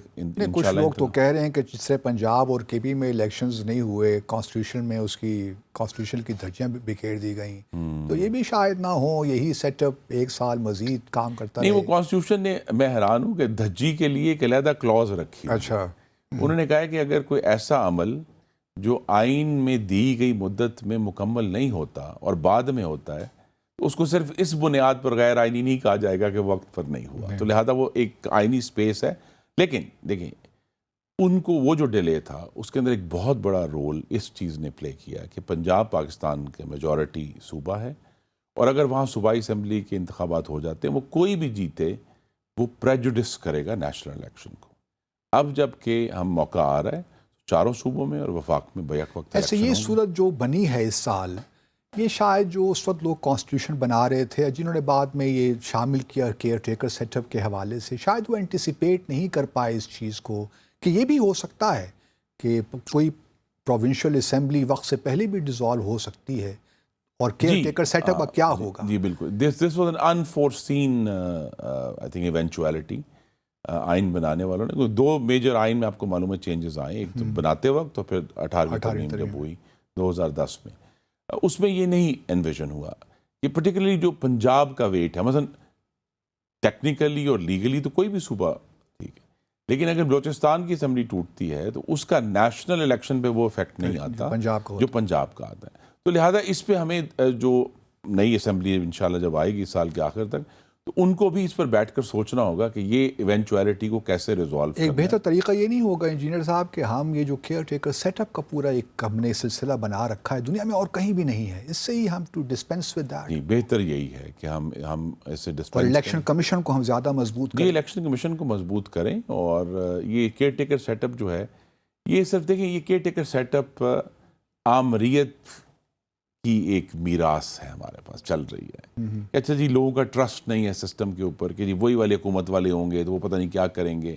کچھ لوگ تو کہہ رہے ہیں کہ جس سے پنجاب اور کے پی میں الیکشنز نہیں ہوئے, کانسٹیٹیوشن میں اس کی کانسٹیٹیوشن کی دھجیاں بکھیر دی گئیں, تو یہ بھی شاید نہ ہو, یہی سیٹ اپ 1 سال مزید کام کرتا نہیں. رہے. وہ کانسٹیٹیوشن نے, میں حیران ہوں کہ دھجی کے لیے ایک علیحدہ کلوز رکھی. اچھا. انہوں نے کہا کہ اگر کوئی ایسا عمل جو آئین میں دی گئی مدت میں مکمل نہیں ہوتا اور بعد میں ہوتا ہے, تو اس کو صرف اس بنیاد پر غیر آئینی نہیں کہا جائے گا کہ وقت پر نہیں ہوا. تو لہذا وہ ایک آئینی سپیس ہے. لیکن دیکھیں ان کو وہ جو ڈیلے تھا اس کے اندر ایک بہت بڑا رول اس چیز نے پلے کیا کہ پنجاب پاکستان کے میجورٹی صوبہ ہے, اور اگر وہاں صوبائی اسمبلی کے انتخابات ہو جاتے ہیں, وہ کوئی بھی جیتے وہ پریجوڈس کرے گا نیشنل الیکشن کو. اب جب کہ ہم موقع آ رہا ہے چاروں صوبوں میں اور وفاق میں بیک وقت ایسے یہ صورت جو بنی ہے اس سال, یہ شاید جو اس وقت لوگ کانسٹیٹیوشن بنا رہے تھے, جنہوں نے بعد میں یہ شامل کیا کیئر ٹیکر سیٹ اپ کے حوالے سے, شاید وہ اینٹیسپیٹ نہیں کر پائے اس چیز کو کہ یہ بھی ہو سکتا ہے کہ کوئی پروونشل اسمبلی وقت سے پہلے بھی ڈیزالو ہو سکتی ہے, اور کیئر ٹیکر سیٹ اپ کیا ہوگا. جی بالکل. This was an انفورسین I think eventuality. آئین بنانے والوں نے 2 میجر آئین میں آپ کو معلوم ہے چینجز آئے, ایک تو بناتے وقت تو پھر 18ویں ترمیم جب ہوئی 2010 میں, اس میں یہ نہیں انویژن ہوا کہ پرٹیکولرلی جو پنجاب کا ویٹ ہے, مثلا ٹیکنیکلی اور لیگلی تو کوئی بھی صوبہ ٹھیک ہے, لیکن اگر بلوچستان کی اسمبلی ٹوٹتی ہے تو اس کا نیشنل الیکشن پہ وہ افیکٹ نہیں آتا جو پنجاب کا آتا ہے. تو لہٰذا اس پہ ہمیں جو نئی اسمبلی انشاءاللہ جب آئے گی اس سال کے آخر تک, تو ان کو بھی اس پر بیٹھ کر سوچنا ہوگا کہ یہ ایونچویلٹی کو کیسے ریزالو کرنا ہے. ایک بہتر طریقہ یہ نہیں ہوگا انجینئر صاحب کہ ہم یہ جو کیئر ٹیکر سیٹ اپ کا پورا ایک ہم نے سلسلہ بنا رکھا ہے دنیا میں اور کہیں بھی نہیں ہے, اس سے ہی ہم ٹو ڈسپینس ود دیٹ. جی بہتر یہی ہے کہ ہم اسے ڈسپینس, اور الیکشن کمیشن کو ہم زیادہ مضبوط کریں. یہ الیکشن کمیشن کو مضبوط کریں, اور یہ کیئر ٹیکر سیٹ اپ جو ہے, یہ صرف دیکھیں یہ کیئر ٹیکر سیٹ اپ آمریت کی ایک میراث ہے ہمارے پاس چل رہی ہے. اچھا جی لوگوں کا ٹرسٹ نہیں ہے سسٹم کے اوپر کہ جی وہی والے حکومت والے ہوں گے تو وہ پتہ نہیں کیا کریں گے.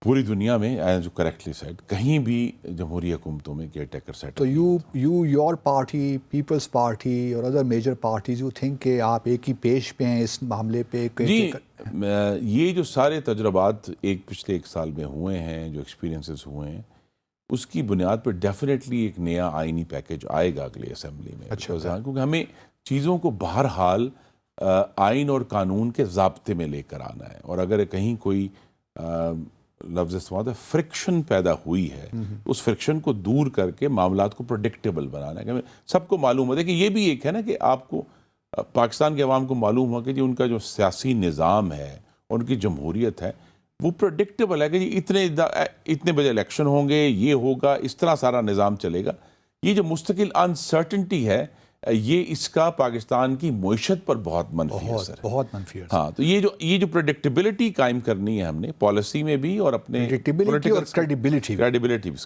پوری دنیا میں ایز یو کریکٹلی سیڈ کہیں بھی جمہوری حکومتوں میں caretaker set to your party, Peoples Party اور other major parties you think کہ آپ ایک ہی پیش پہ ہیں اس معاملے پہ؟ جی یہ جو سارے تجربات پچھلے 1 سال میں ہوئے ہیں, جو ایکسپیرینسز ہوئے ہیں, اس کی بنیاد پر ڈیفینیٹلی ایک نیا آئینی پیکج آئے گا اگلے اسمبلی میں. کیونکہ ہمیں چیزوں کو بہرحال آئین اور قانون کے ضابطے میں لے کر آنا ہے, اور اگر کہیں کوئی لفظ استعمال ہے فرکشن پیدا ہوئی ہے, اس فرکشن کو دور کر کے معاملات کو پروڈکٹیبل بنانا ہے. سب کو معلوم ہے کہ یہ بھی ایک ہے نا کہ آپ کو پاکستان کے عوام کو معلوم ہو کہ جی ان کا جو سیاسی نظام ہے اور ان کی جمہوریت ہے وہ پروڈکٹیبل ہے کہ جی اتنے بجے الیکشن ہوں گے, یہ ہوگا, اس طرح سارا نظام چلے گا. یہ جو مستقل انسرٹنٹی ہے یہ اس کا پاکستان کی معیشت پر بہت منفی اثر ہے. بہت منفی اثر. ہاں تو یہ جو پروڈکٹیبلٹی قائم کرنی ہے ہم نے پالیسی میں بھی اور اپنے کریڈیبلٹی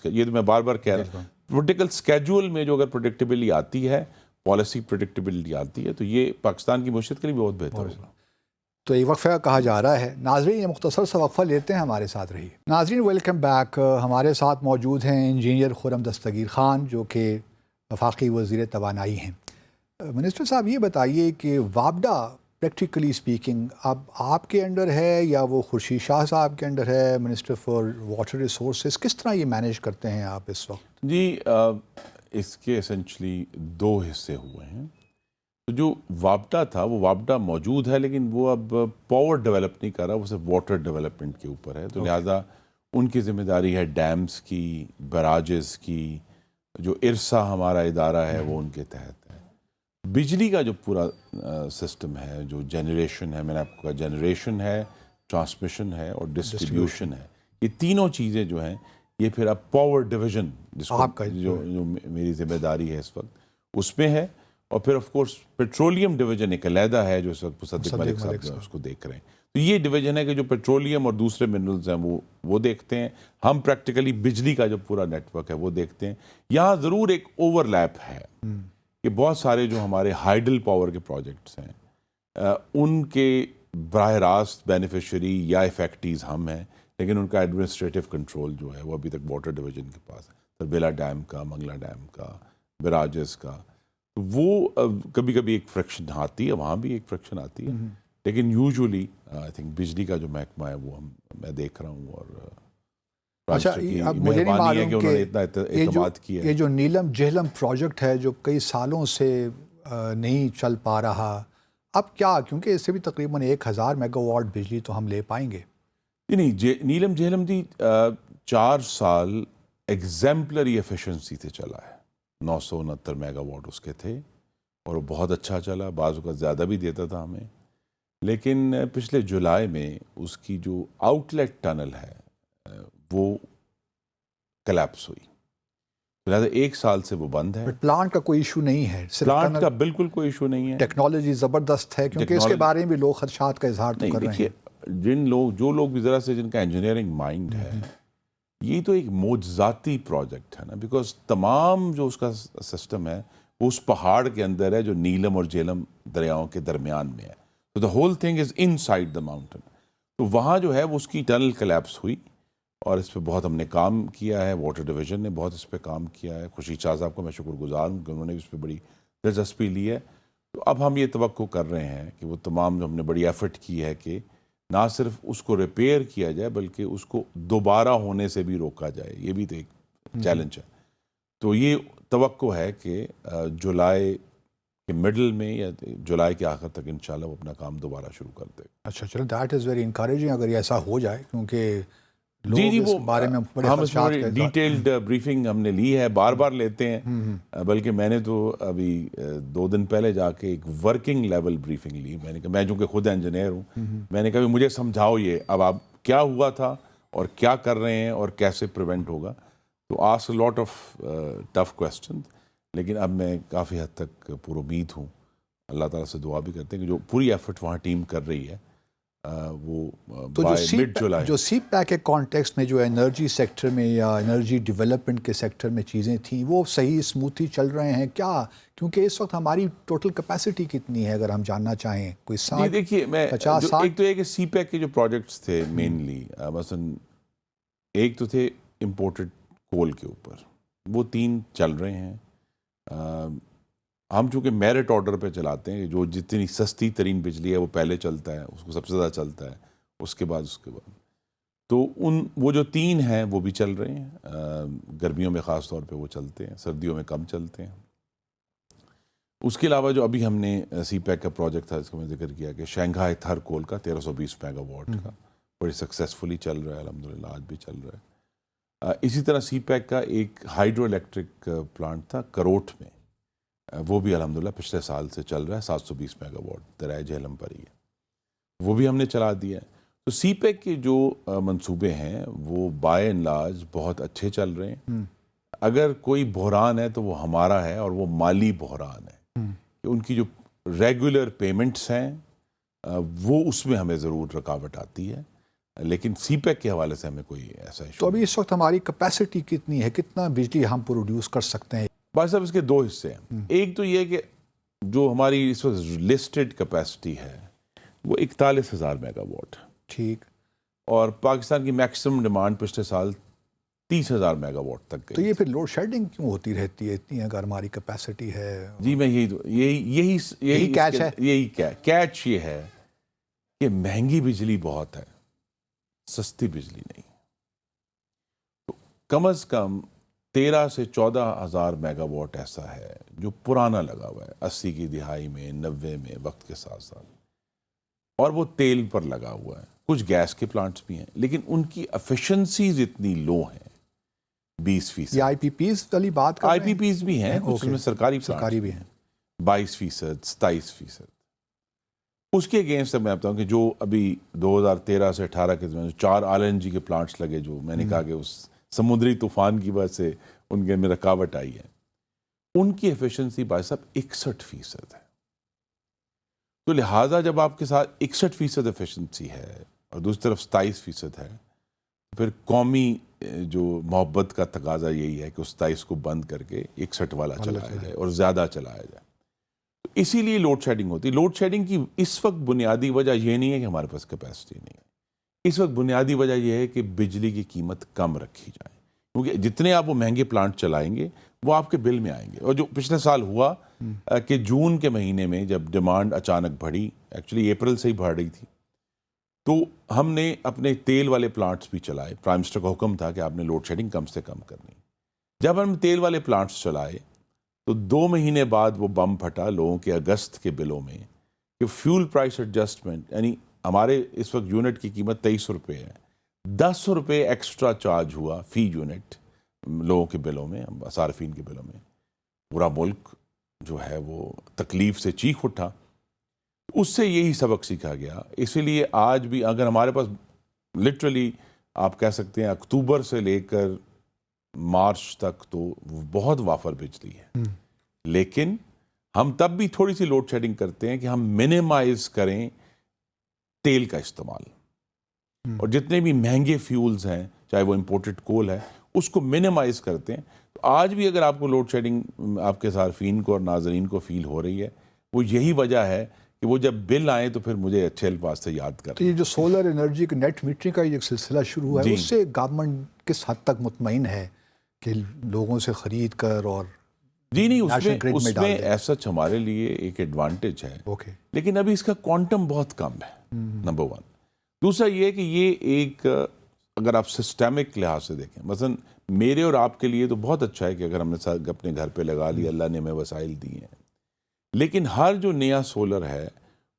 یہ تو میں بار بار کہہ رہا ہوں, پولیٹیکل اسکیجول میں جو اگر پروڈکٹیبلٹی آتی ہے, پالیسی پروڈکٹیبلٹی آتی ہے, تو یہ پاکستان کی معیشت کے لیے بھی بہت بہتر ہوگا. تو یہ وقفہ کہا جا رہا ہے. ناظرین یہ مختصر سا وقفہ لیتے ہیں, ہمارے ساتھ رہیے. ناظرین ویلکم بیک. ہمارے ساتھ موجود ہیں انجینئر خرم دستگیر خان جو کہ وفاقی وزیر توانائی ہیں. منسٹر صاحب یہ بتائیے کہ وابڈا پریکٹیکلی اسپیکنگ اب آپ کے انڈر ہے یا وہ خورشید شاہ صاحب کے انڈر ہے, منسٹر فار واٹر ریسورسز, کس طرح یہ مینیج کرتے ہیں آپ اس وقت؟ جی اس کے اسینچلی دو حصے ہوئے ہیں. تو جو وابڈا تھا وہ وابڈا موجود ہے لیکن وہ اب پاور ڈیولپ نہیں کر رہا, وہ صرف واٹر ڈیولپمنٹ کے اوپر ہے. تو لہٰذا ان کی ذمہ داری ہے ڈیمز کی, براجز کی. جو ارسا ہمارا ادارہ ہے وہ ان کے تحت ہے. بجلی کا جو پورا سسٹم ہے, جو جنریشن ہے, میں نے آپ کو کہا جنریشن ہے, ٹرانسمیشن ہے اور ڈسٹریبیوشن ہے, یہ تینوں چیزیں جو ہیں یہ پھر اب پاور ڈویژن جس کو جو میری ذمہ داری ہے اس وقت اس میں ہے. اور پھر آف کورس پیٹرولیم ڈویژن ایک علیحدہ ہے جو اس وقت مصدق ملک صاحب اس کو دیکھ رہے ہیں. تو یہ ڈویژن ہے کہ جو پیٹرولیم اور دوسرے منرلز ہیں وہ دیکھتے ہیں. ہم پریکٹیکلی بجلی کا جو پورا نیٹ ورک ہے وہ دیکھتے ہیں. یہاں ضرور ایک اوور لیپ ہے کہ بہت سارے جو ہمارے ہائیڈل پاور کے پروجیکٹس ہیں ان کے براہ راست بینیفیشری یا افیکٹیز ہم ہیں, لیکن ان کا ایڈمنسٹریٹو کنٹرول جو ہے وہ ابھی تک واٹر ڈویژن کے پاس ہے. تربیلا ڈیم کا, منگلا ڈیم کا, براجز کا. وہ کبھی کبھی ایک فریکشن آتی ہے, وہاں بھی ایک فریکشن آتی ہے, لیکن یوزولی آئی تھنک بجلی کا جو محکمہ ہے وہ میں دیکھ رہا ہوں. اور اچھا, اب مجھے نہیں معلوم کہ یہ جو نیلم جہلم پروجیکٹ ہے جو کئی سالوں سے نہیں چل پا رہا, اب کیا, کیونکہ اس سے بھی تقریباً 1000 میگا واٹ بجلی تو ہم لے پائیں گے. نہیں, نیلم جہلم دی 4 سال ایگزیمپلری ایفیشنسی سے چلا ہے. 969 میگا واٹ اس کے تھے اور وہ بہت اچھا چلا, بعض اوقات زیادہ بھی دیتا تھا ہمیں. لیکن پچھلے جولائی میں اس کی جو آؤٹ لیٹ ٹنل ہے وہ کلیپس ہوئی, لہٰذا 1 سال سے وہ بند ہے. پلانٹ کا کوئی ایشو نہیں ہے, پلانٹ کا بالکل کوئی ایشو نہیں ہے. ٹیکنالوجی زبردست ہے, کیونکہ اس کے بارے میں بھی لوگ خدشات کا اظہار تو کر رہے ہیں. جو لوگ بھی ذرا سے جن کا انجینئرنگ مائنڈ ہے, یہ تو ایک معجزاتی پروجیکٹ ہے نا, بیکاز تمام جو اس کا سسٹم ہے وہ اس پہاڑ کے اندر ہے جو نیلم اور جہلم دریاؤں کے درمیان میں ہے. تو the whole thing is in side the mountain. تو وہاں جو ہے وہ اس کی ٹنل کلیپس ہوئی اور اس پہ بہت ہم نے کام کیا ہے. واٹر ڈویژن نے بہت اس پہ کام کیا ہے. خورشید شاہ صاحب کو میں شکر گزار ہوں کہ انہوں نے اس پہ بڑی دلچسپی لی ہے. تو اب ہم یہ توقع کر رہے ہیں کہ وہ تمام جو ہم نے بڑی ایفرٹ کی ہے کہ نہ صرف اس کو ریپیئر کیا جائے بلکہ اس کو دوبارہ ہونے سے بھی روکا جائے. یہ بھی تو ایک چیلنج ہے. تو یہ توقع ہے کہ جولائی کے مڈل میں یا جولائی کے آخر تک انشاءاللہ وہ اپنا کام دوبارہ شروع کر دے. اچھا چلو, دیٹ از ویری انکریجنگ اگر یہ ایسا ہو جائے, کیونکہ جی وہ بارے میں ہم ڈیٹیلڈ بریفنگ ہم نے لی ہے, بار بار لیتے ہیں. بلکہ میں نے تو ابھی 2 دن پہلے جا کے ایک ورکنگ لیول بریفنگ لی. میں نے کہا, میں چونکہ خود انجینئر ہوں, میں نے کہا مجھے سمجھاؤ یہ اب آپ کیا ہوا تھا اور کیا کر رہے ہیں اور کیسے پریونٹ ہوگا. تو ask a lot of tough question, لیکن اب میں کافی حد تک پر امید ہوں. اللہ تعالیٰ سے دعا بھی کرتے ہیں کہ جو پوری ایفرٹ وہاں ٹیم کر رہی ہے وہ جو سی پیک کے کانٹیکسٹ میں جو انرجی سیکٹر میں یا انرجی ڈیولپمنٹ کے سیکٹر میں چیزیں تھیں وہ صحیح اسموتھلی چل رہے ہیں کیا؟ کیونکہ اس وقت ہماری ٹوٹل کیپیسٹی کتنی ہے اگر ہم جاننا چاہیں؟ کوئی 60 دیکھیے, میں ایک تو یہ کہ سی پیک کے جو پروجیکٹس تھے مینلی مثلا ایک تو تھے امپورٹڈ کول کے اوپر, وہ 3 چل رہے ہیں. ہم چونکہ میرٹ آرڈر پہ چلاتے ہیں, جو جتنی سستی ترین بجلی ہے وہ پہلے چلتا ہے, اس کو سب سے زیادہ چلتا ہے, اس کے بعد تو وہ جو 3 ہیں وہ بھی چل رہے ہیں. گرمیوں میں خاص طور پہ وہ چلتے ہیں, سردیوں میں کم چلتے ہیں. اس کے علاوہ جو ابھی ہم نے سی پیک کا پروجیکٹ تھا, اس کا میں ذکر کیا کہ شنگھائی تھر کول کا 1320 میگا واٹ کا بڑی سکسیسفلی چل رہا ہے الحمدللہ, آج بھی چل رہا ہے. اسی طرح سی پیک کا ایک ہائیڈرو الیکٹرک پلانٹ تھا کروٹ میں, وہ بھی الحمدللہ پچھلے سال سے چل رہا ہے 720 میگا واٹ, دریائے جہلم پر ہی ہے, وہ بھی ہم نے چلا دیا ہے. تو سی پیک کے جو منصوبے ہیں وہ بائی اینڈ لارج بہت اچھے چل رہے ہیں. اگر کوئی بحران ہے تو وہ ہمارا ہے, اور وہ مالی بحران ہے کہ ان کی جو ریگولر پیمنٹس ہیں وہ اس میں ہمیں ضرور رکاوٹ آتی ہے, لیکن سی پیک کے حوالے سے ہمیں کوئی ایسا ایشو. تو ابھی اس وقت ہماری کیپیسٹی کتنی ہے, کتنا بجلی ہم پروڈیوس کر سکتے ہیں؟ بھائی صاحب اس کے 2 حصے ہیں. ایک تو یہ کہ جو ہماری اس وقت لسٹڈ کیپیسٹی ہے وہ 41,000 میگا واٹ ہے، ٹھیک. اور پاکستان کی میکسیمم ڈیمانڈ پچھلے سال 30,000 میگا واٹ تک تو گئی. یہ پھر لوڈ شیڈنگ کیوں ہوتی رہتی ہے اتنی اگر ہماری کیپیسٹی ہے؟ جی میں یہی کیچ ہے. یہی کیچ یہ ہے کہ مہنگی بجلی بہت ہے، سستی بجلی نہیں. تو کم از کم 13 سے 14,000 میگا واٹ ایسا ہے جو پرانا لگا ہوا ہے 80 کی دہائی میں، 90 میں، وقت کے ساتھ ساتھ، اور وہ تیل پر لگا ہوا ہے. کچھ گیس کے پلانٹس بھی ہیں لیکن ان کی ایفیشنسیز اتنی لو ہیں، 20%. یہ آئی پی پیز والی بات کر رہے آئی ہیں؟ پی پیز بھی ہیں، کچھ میں سرکاری سرکاری بھی ہیں، 22%، 27%. اس کے اگینسٹ میں بتاؤں کہ جو ابھی 2013 سے 18 کے دوران 4 LNG کے پلانٹس لگے، جو میں نے کہا کہ اس سمندری طوفان کی وجہ سے ان کے میں رکاوٹ آئی ہے، ان کی ایفیشنسی بھائی صاحب 61% ہے. تو لہٰذا جب آپ کے ساتھ 61% ایفیشنسی ہے اور دوسری طرف 27% ہے، پھر قومی جو محبت کا تقاضا یہی ہے کہ اس 27 کو بند کر کے 61 والا چلایا جائے اور زیادہ چلایا جائے. تو اسی لیے لوڈ شیڈنگ ہوتی ہے. لوڈ شیڈنگ کی اس وقت بنیادی وجہ یہ نہیں ہے کہ ہمارے پاس کیپیسٹی نہیں ہے، اس وقت بنیادی وجہ یہ ہے کہ بجلی کی قیمت کم رکھی جائے، کیونکہ جتنے آپ وہ مہنگے پلانٹ چلائیں گے وہ آپ کے بل میں آئیں گے. اور جو پچھلے سال ہوا کہ جون کے مہینے میں جب ڈیمانڈ اچانک بڑھی، ایکچولی اپریل سے ہی بڑھ رہی تھی، تو ہم نے اپنے تیل والے پلانٹس بھی چلائے. پرائم منسٹر کا حکم تھا کہ آپ نے لوڈ شیڈنگ کم سے کم کرنی. جب ہم تیل والے پلانٹس چلائے تو 2 مہینے بعد وہ بم پھٹا لوگوں کے اگست کے بلوں میں کہ فیول پرائس ایڈجسٹمنٹ، یعنی ہمارے اس وقت یونٹ کی قیمت 2300 روپے ہے، 10 روپے ایکسٹرا چارج ہوا فی یونٹ لوگوں کے بلوں میں، صارفین کے بلوں میں. پورا ملک جو ہے وہ تکلیف سے چیخ اٹھا. اس سے یہی سبق سیکھا گیا. اسی لیے آج بھی اگر ہمارے پاس لٹرلی آپ کہہ سکتے ہیں اکتوبر سے لے کر مارچ تک تو بہت وافر بجلی ہے، لیکن ہم تب بھی تھوڑی سی لوڈ شیڈنگ کرتے ہیں کہ ہم منیمائز کریں تیل کا استعمال، اور جتنے بھی مہنگے فیولز ہیں چاہے وہ امپورٹڈ کول ہے اس کو منیمائز کرتے ہیں. تو آج بھی اگر آپ کو لوڈ شیڈنگ آپ کے صارفین کو اور ناظرین کو فیل ہو رہی ہے، وہ یہی وجہ ہے کہ وہ جب بل آئیں تو پھر مجھے اچھے الفاظ سے یاد کر. تو یہ جو سولر انرجی کی نیٹ میٹرنگ کا یہ سلسلہ شروع ہوا ہے، اس سے گورنمنٹ کس حد تک مطمئن ہے کہ لوگوں سے خرید کر اور جی نہیں، اس میں ایسا ہمارے لیے ایک ایڈوانٹیج ہے، لیکن ابھی اس کا کوانٹم بہت کم ہے، نمبر 1. دوسرا یہ کہ یہ ایک اگر آپ سسٹمک لحاظ سے دیکھیں، مثلا میرے اور آپ کے لیے تو بہت اچھا ہے کہ اگر ہم نے اپنے گھر پہ لگا لیا، اللہ نے ہمیں وسائل دی ہیں، لیکن ہر جو نیا سولر ہے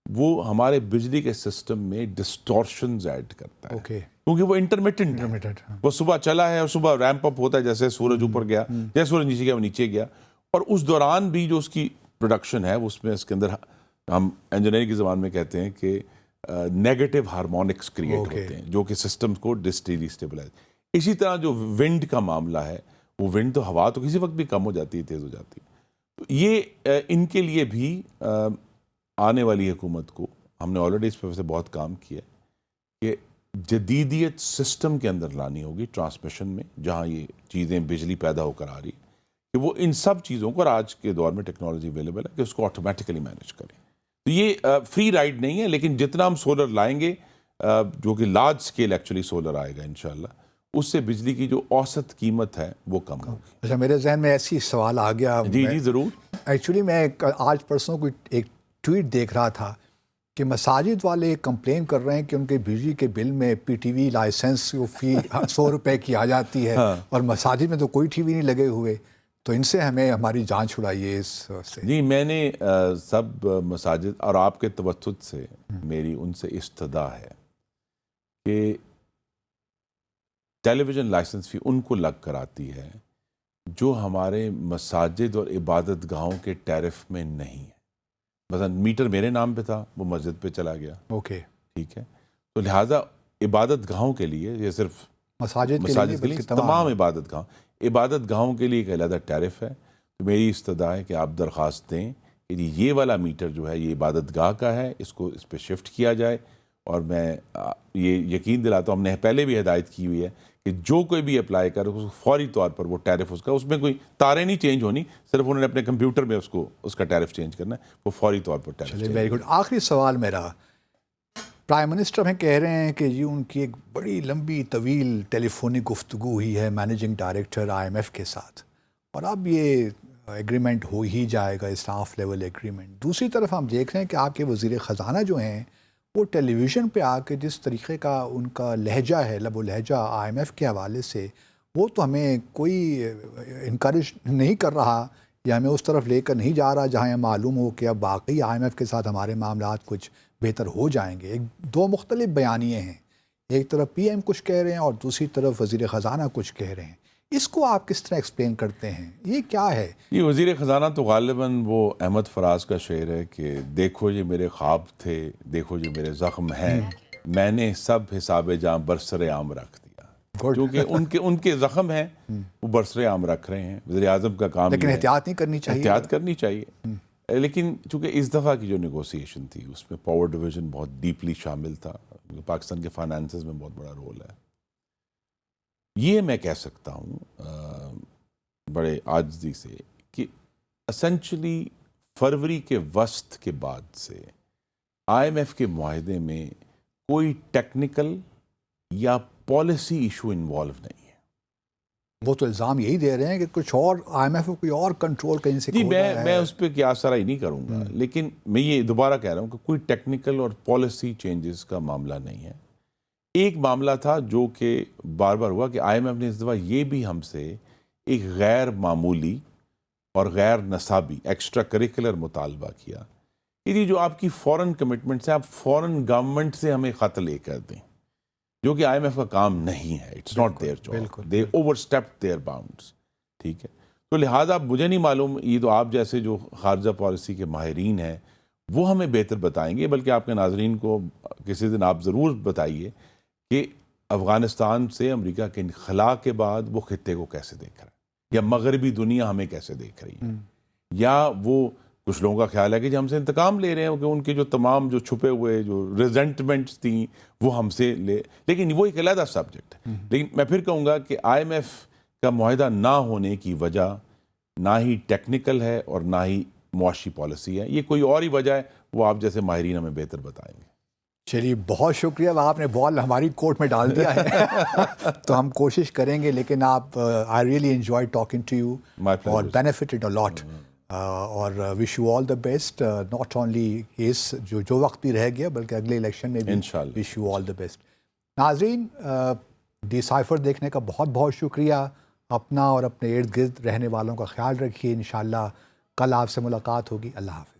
وہ ہمارے بجلی کے سسٹم میں ڈسٹورشنز ایڈ کرتا ہے، کیونکہ وہ انٹرمیٹنٹ ہے. وہ صبح چلا ہے اور صبح ریمپ اپ ہوتا ہے، جیسے سورج اوپر گیا، جیسے سورج نیچے گیا وہ نیچے گیا، اور اس دوران بھی جو اس کی پروڈکشن ہے اس میں اس کے اندر ہم انجینئرنگ کی زبان میں کہتے ہیں کہ نیگیٹو ہارمونکس کریٹ ہوتے ہیں جو کہ سسٹم کو ڈسٹیبلائز. اسی طرح جو ونڈ کا معاملہ ہے، وہ ونڈ تو ہوا تو کسی وقت بھی کم ہو جاتی ہے، تیز ہو جاتی ہے. تو یہ ان کے لیے بھی آنے والی حکومت کو ہم نے آلریڈی اس پہ سے بہت کام کیا کہ جدیدیت سسٹم کے اندر لانی ہوگی ٹرانسمیشن میں، جہاں یہ چیزیں بجلی پیدا ہو کر آ رہی، کہ وہ ان سب چیزوں کو، اور آج کے دور میں ٹیکنالوجی اویلیبل ہے کہ اس کو آٹومیٹکلی مینیج کریں. تو یہ فری رائڈ نہیں ہے، لیکن جتنا ہم سولر لائیں گے، جو کہ لارج اسکیل ایکچولی سولر آئے گا انشاءاللہ، اس سے بجلی کی جو اوسط قیمت ہے وہ کم ہوگی. اچھا، میرے ذہن میں ایسی سوال آ گیا. جی ضرور. ایکچولی میں آج پرسوں کو ایک ٹویٹ دیکھ رہا تھا کہ مساجد والے کمپلین کر رہے ہیں کہ ان کے بجلی کے بل میں پی ٹی وی لائسنس فی 100 روپے کی آ جاتی ہے، اور مساجد میں تو کوئی ٹی وی نہیں لگے ہوئے، تو ان سے ہمیں ہماری جان چھڑائیے اس سے. جی میں نے سب مساجد اور آپ کے توسط سے میری ان سے استدعا ہے کہ ٹیلی ویژن لائسنس فی ان کو لگ کر آتی ہے جو ہمارے مساجد اور عبادت گاہوں کے ٹیرف میں نہیں ہے. مثلا میٹر میرے نام پہ تھا، وہ مسجد پہ چلا گیا، ٹھیک ہے، تو لہٰذا عبادت گاہوں کے لیے، یہ صرف مساجد کے لیے، تمام عبادت گاہوں کے لیے ایک علیحدہ ٹیرف ہے. تو میری استدعا ہے کہ آپ درخواست دیں کہ یہ والا میٹر جو ہے یہ عبادت گاہ کا ہے، اس کو اس پہ شفٹ کیا جائے. اور میں یہ یقین دلاتا ہوں، ہم نے پہلے بھی ہدایت کی ہوئی ہے کہ جو کوئی بھی اپلائی کرے اس کو فوری طور پر وہ ٹیرف اس میں کوئی تاریں نہیں چینج ہونی، صرف انہوں نے اپنے کمپیوٹر میں اس کا ٹیرف چینج کرنا ہے، وہ فوری طور پر ٹیرف. Very good. آخری سوال میرا پرائم منسٹر ہمیں کہہ رہے ہیں کہ جی ان کی ایک بڑی لمبی طویل ٹیلی فونک گفتگو ہوئی ہے مینیجنگ ڈائریکٹر IMF کے ساتھ، اور اب یہ ایگریمنٹ ہو ہی جائے گا، اسٹاف لیول ایگریمنٹ۔ دوسری طرف ہم دیکھ رہے ہیں کہ آپ کے وزیر خزانہ جو ہیں وہ ٹیلی ویژن پہ آ کے جس طریقے کا ان کا لہجہ ہے، لب و لہجہ IMF کے حوالے سے، وہ تو ہمیں کوئی انکریج نہیں کر رہا یا ہمیں اس طرف لے کر نہیں جا رہا جہاں یہ معلوم ہو کہ اب واقعی IMF کے ساتھ ہمارے معاملات کچھ بہتر ہو جائیں گے۔ دو مختلف بیانیے ہیں، ایک طرف PM کچھ کہہ رہے ہیں اور دوسری طرف وزیر خزانہ کچھ کہہ رہے ہیں۔ اس کو آپ کس طرح ایکسپلین کرتے ہیں؟ یہ کیا ہے؟ یہ وزیر خزانہ تو غالباً وہ احمد فراز کا شعر ہے کہ دیکھو یہ میرے خواب تھے، دیکھو یہ میرے زخم ہیں، میں نے سب حساب جاں برسر عام رکھ دیا۔ کیونکہ ان کے زخم ہیں، وہ برسر عام رکھ رہے ہیں۔ وزیر اعظم کا کام لیکن یہ ہے، احتیاط نہیں کرنی چاہیے؟ احتیاط کرنی چاہیے، لیکن چونکہ اس دفعہ کی جو نیگوسیشن تھی اس میں پاور ڈویژن بہت ڈیپلی شامل تھا، پاکستان کے فائنانسز میں بہت بڑا رول ہے۔ یہ میں کہہ سکتا ہوں بڑے عاجزی سے کہ اسینچلی فروری کے وسط کے بعد سے IMF کے معاہدے میں کوئی ٹیکنیکل یا پالیسی ایشو انوالو نہیں ہے۔ وہ تو الزام یہی دے رہے ہیں کہ کچھ اور IMF کو کوئی اور کنٹرول کہیں سے جی، کھول رہا ہے۔ میں اس پہ کیا سرائی نہیں کروں گا، لیکن میں یہ دوبارہ کہہ رہا ہوں کہ کوئی ٹیکنیکل اور پالیسی چینجز کا معاملہ نہیں ہے۔ ایک معاملہ تھا جو کہ بار بار ہوا کہ IMF نے اس دفعہ یہ بھی ہم سے ایک غیر معمولی اور غیر نصابی ایکسٹرا کریکولر مطالبہ کیا کہ یہ جو آپ کی فورن کمٹمنٹس ہیں، آپ فورن گورنمنٹ سے ہمیں خط لے کر دیں، جو کہ IMF کا کام نہیں ہے۔ It's not their job, they overstep their bounds, ٹھیک ہے۔ تو لہٰذا مجھے نہیں معلوم، یہ تو آپ جیسے جو خارجہ پالیسی کے ماہرین ہیں وہ ہمیں بہتر بتائیں گے، بلکہ آپ کے ناظرین کو کسی دن آپ ضرور بتائیے کہ افغانستان سے امریکہ کے انخلاء کے بعد وہ خطے کو کیسے دیکھ رہا ہے، یا مغربی دنیا ہمیں کیسے دیکھ رہی ہے، یا وہ کچھ لوگوں کا خیال ہے کہ ہم سے انتقام لے رہے ہیں کہ ان کے جو تمام جو چھپے ہوئے جو ریزنٹمنٹس تھیں وہ ہم سے لیکن وہ ایک علیحدہ سبجیکٹ ہے۔ لیکن میں پھر کہوں گا کہ IMF کا معاہدہ نہ ہونے کی وجہ نہ ہی ٹیکنیکل ہے اور نہ ہی معاشی پالیسی ہے، یہ کوئی اور ہی وجہ ہے، وہ آپ جیسے ماہرین ہمیں بہتر بتائیں گے۔ چلیے، بہت شکریہ، آپ نے بال ہماری کورٹ میں ڈال دیا ہے تو ہم کوشش کریں گے، لیکن آپ I really enjoy talking to you اور بینیفٹڈ اے لاٹ، اور wish you all the best, not only اس جو وقت بھی رہ گیا بلکہ اگلے الیکشن میں بھی انشاءاللہ وش یو آل دا بیسٹ۔ ناظرین، ڈیسائفر دیکھنے کا بہت بہت شکریہ، اپنا اور اپنے ارد گرد رہنے والوں کا خیال رکھیے، انشاءاللہ کل آپ سے ملاقات ہوگی۔ اللہ حافظ۔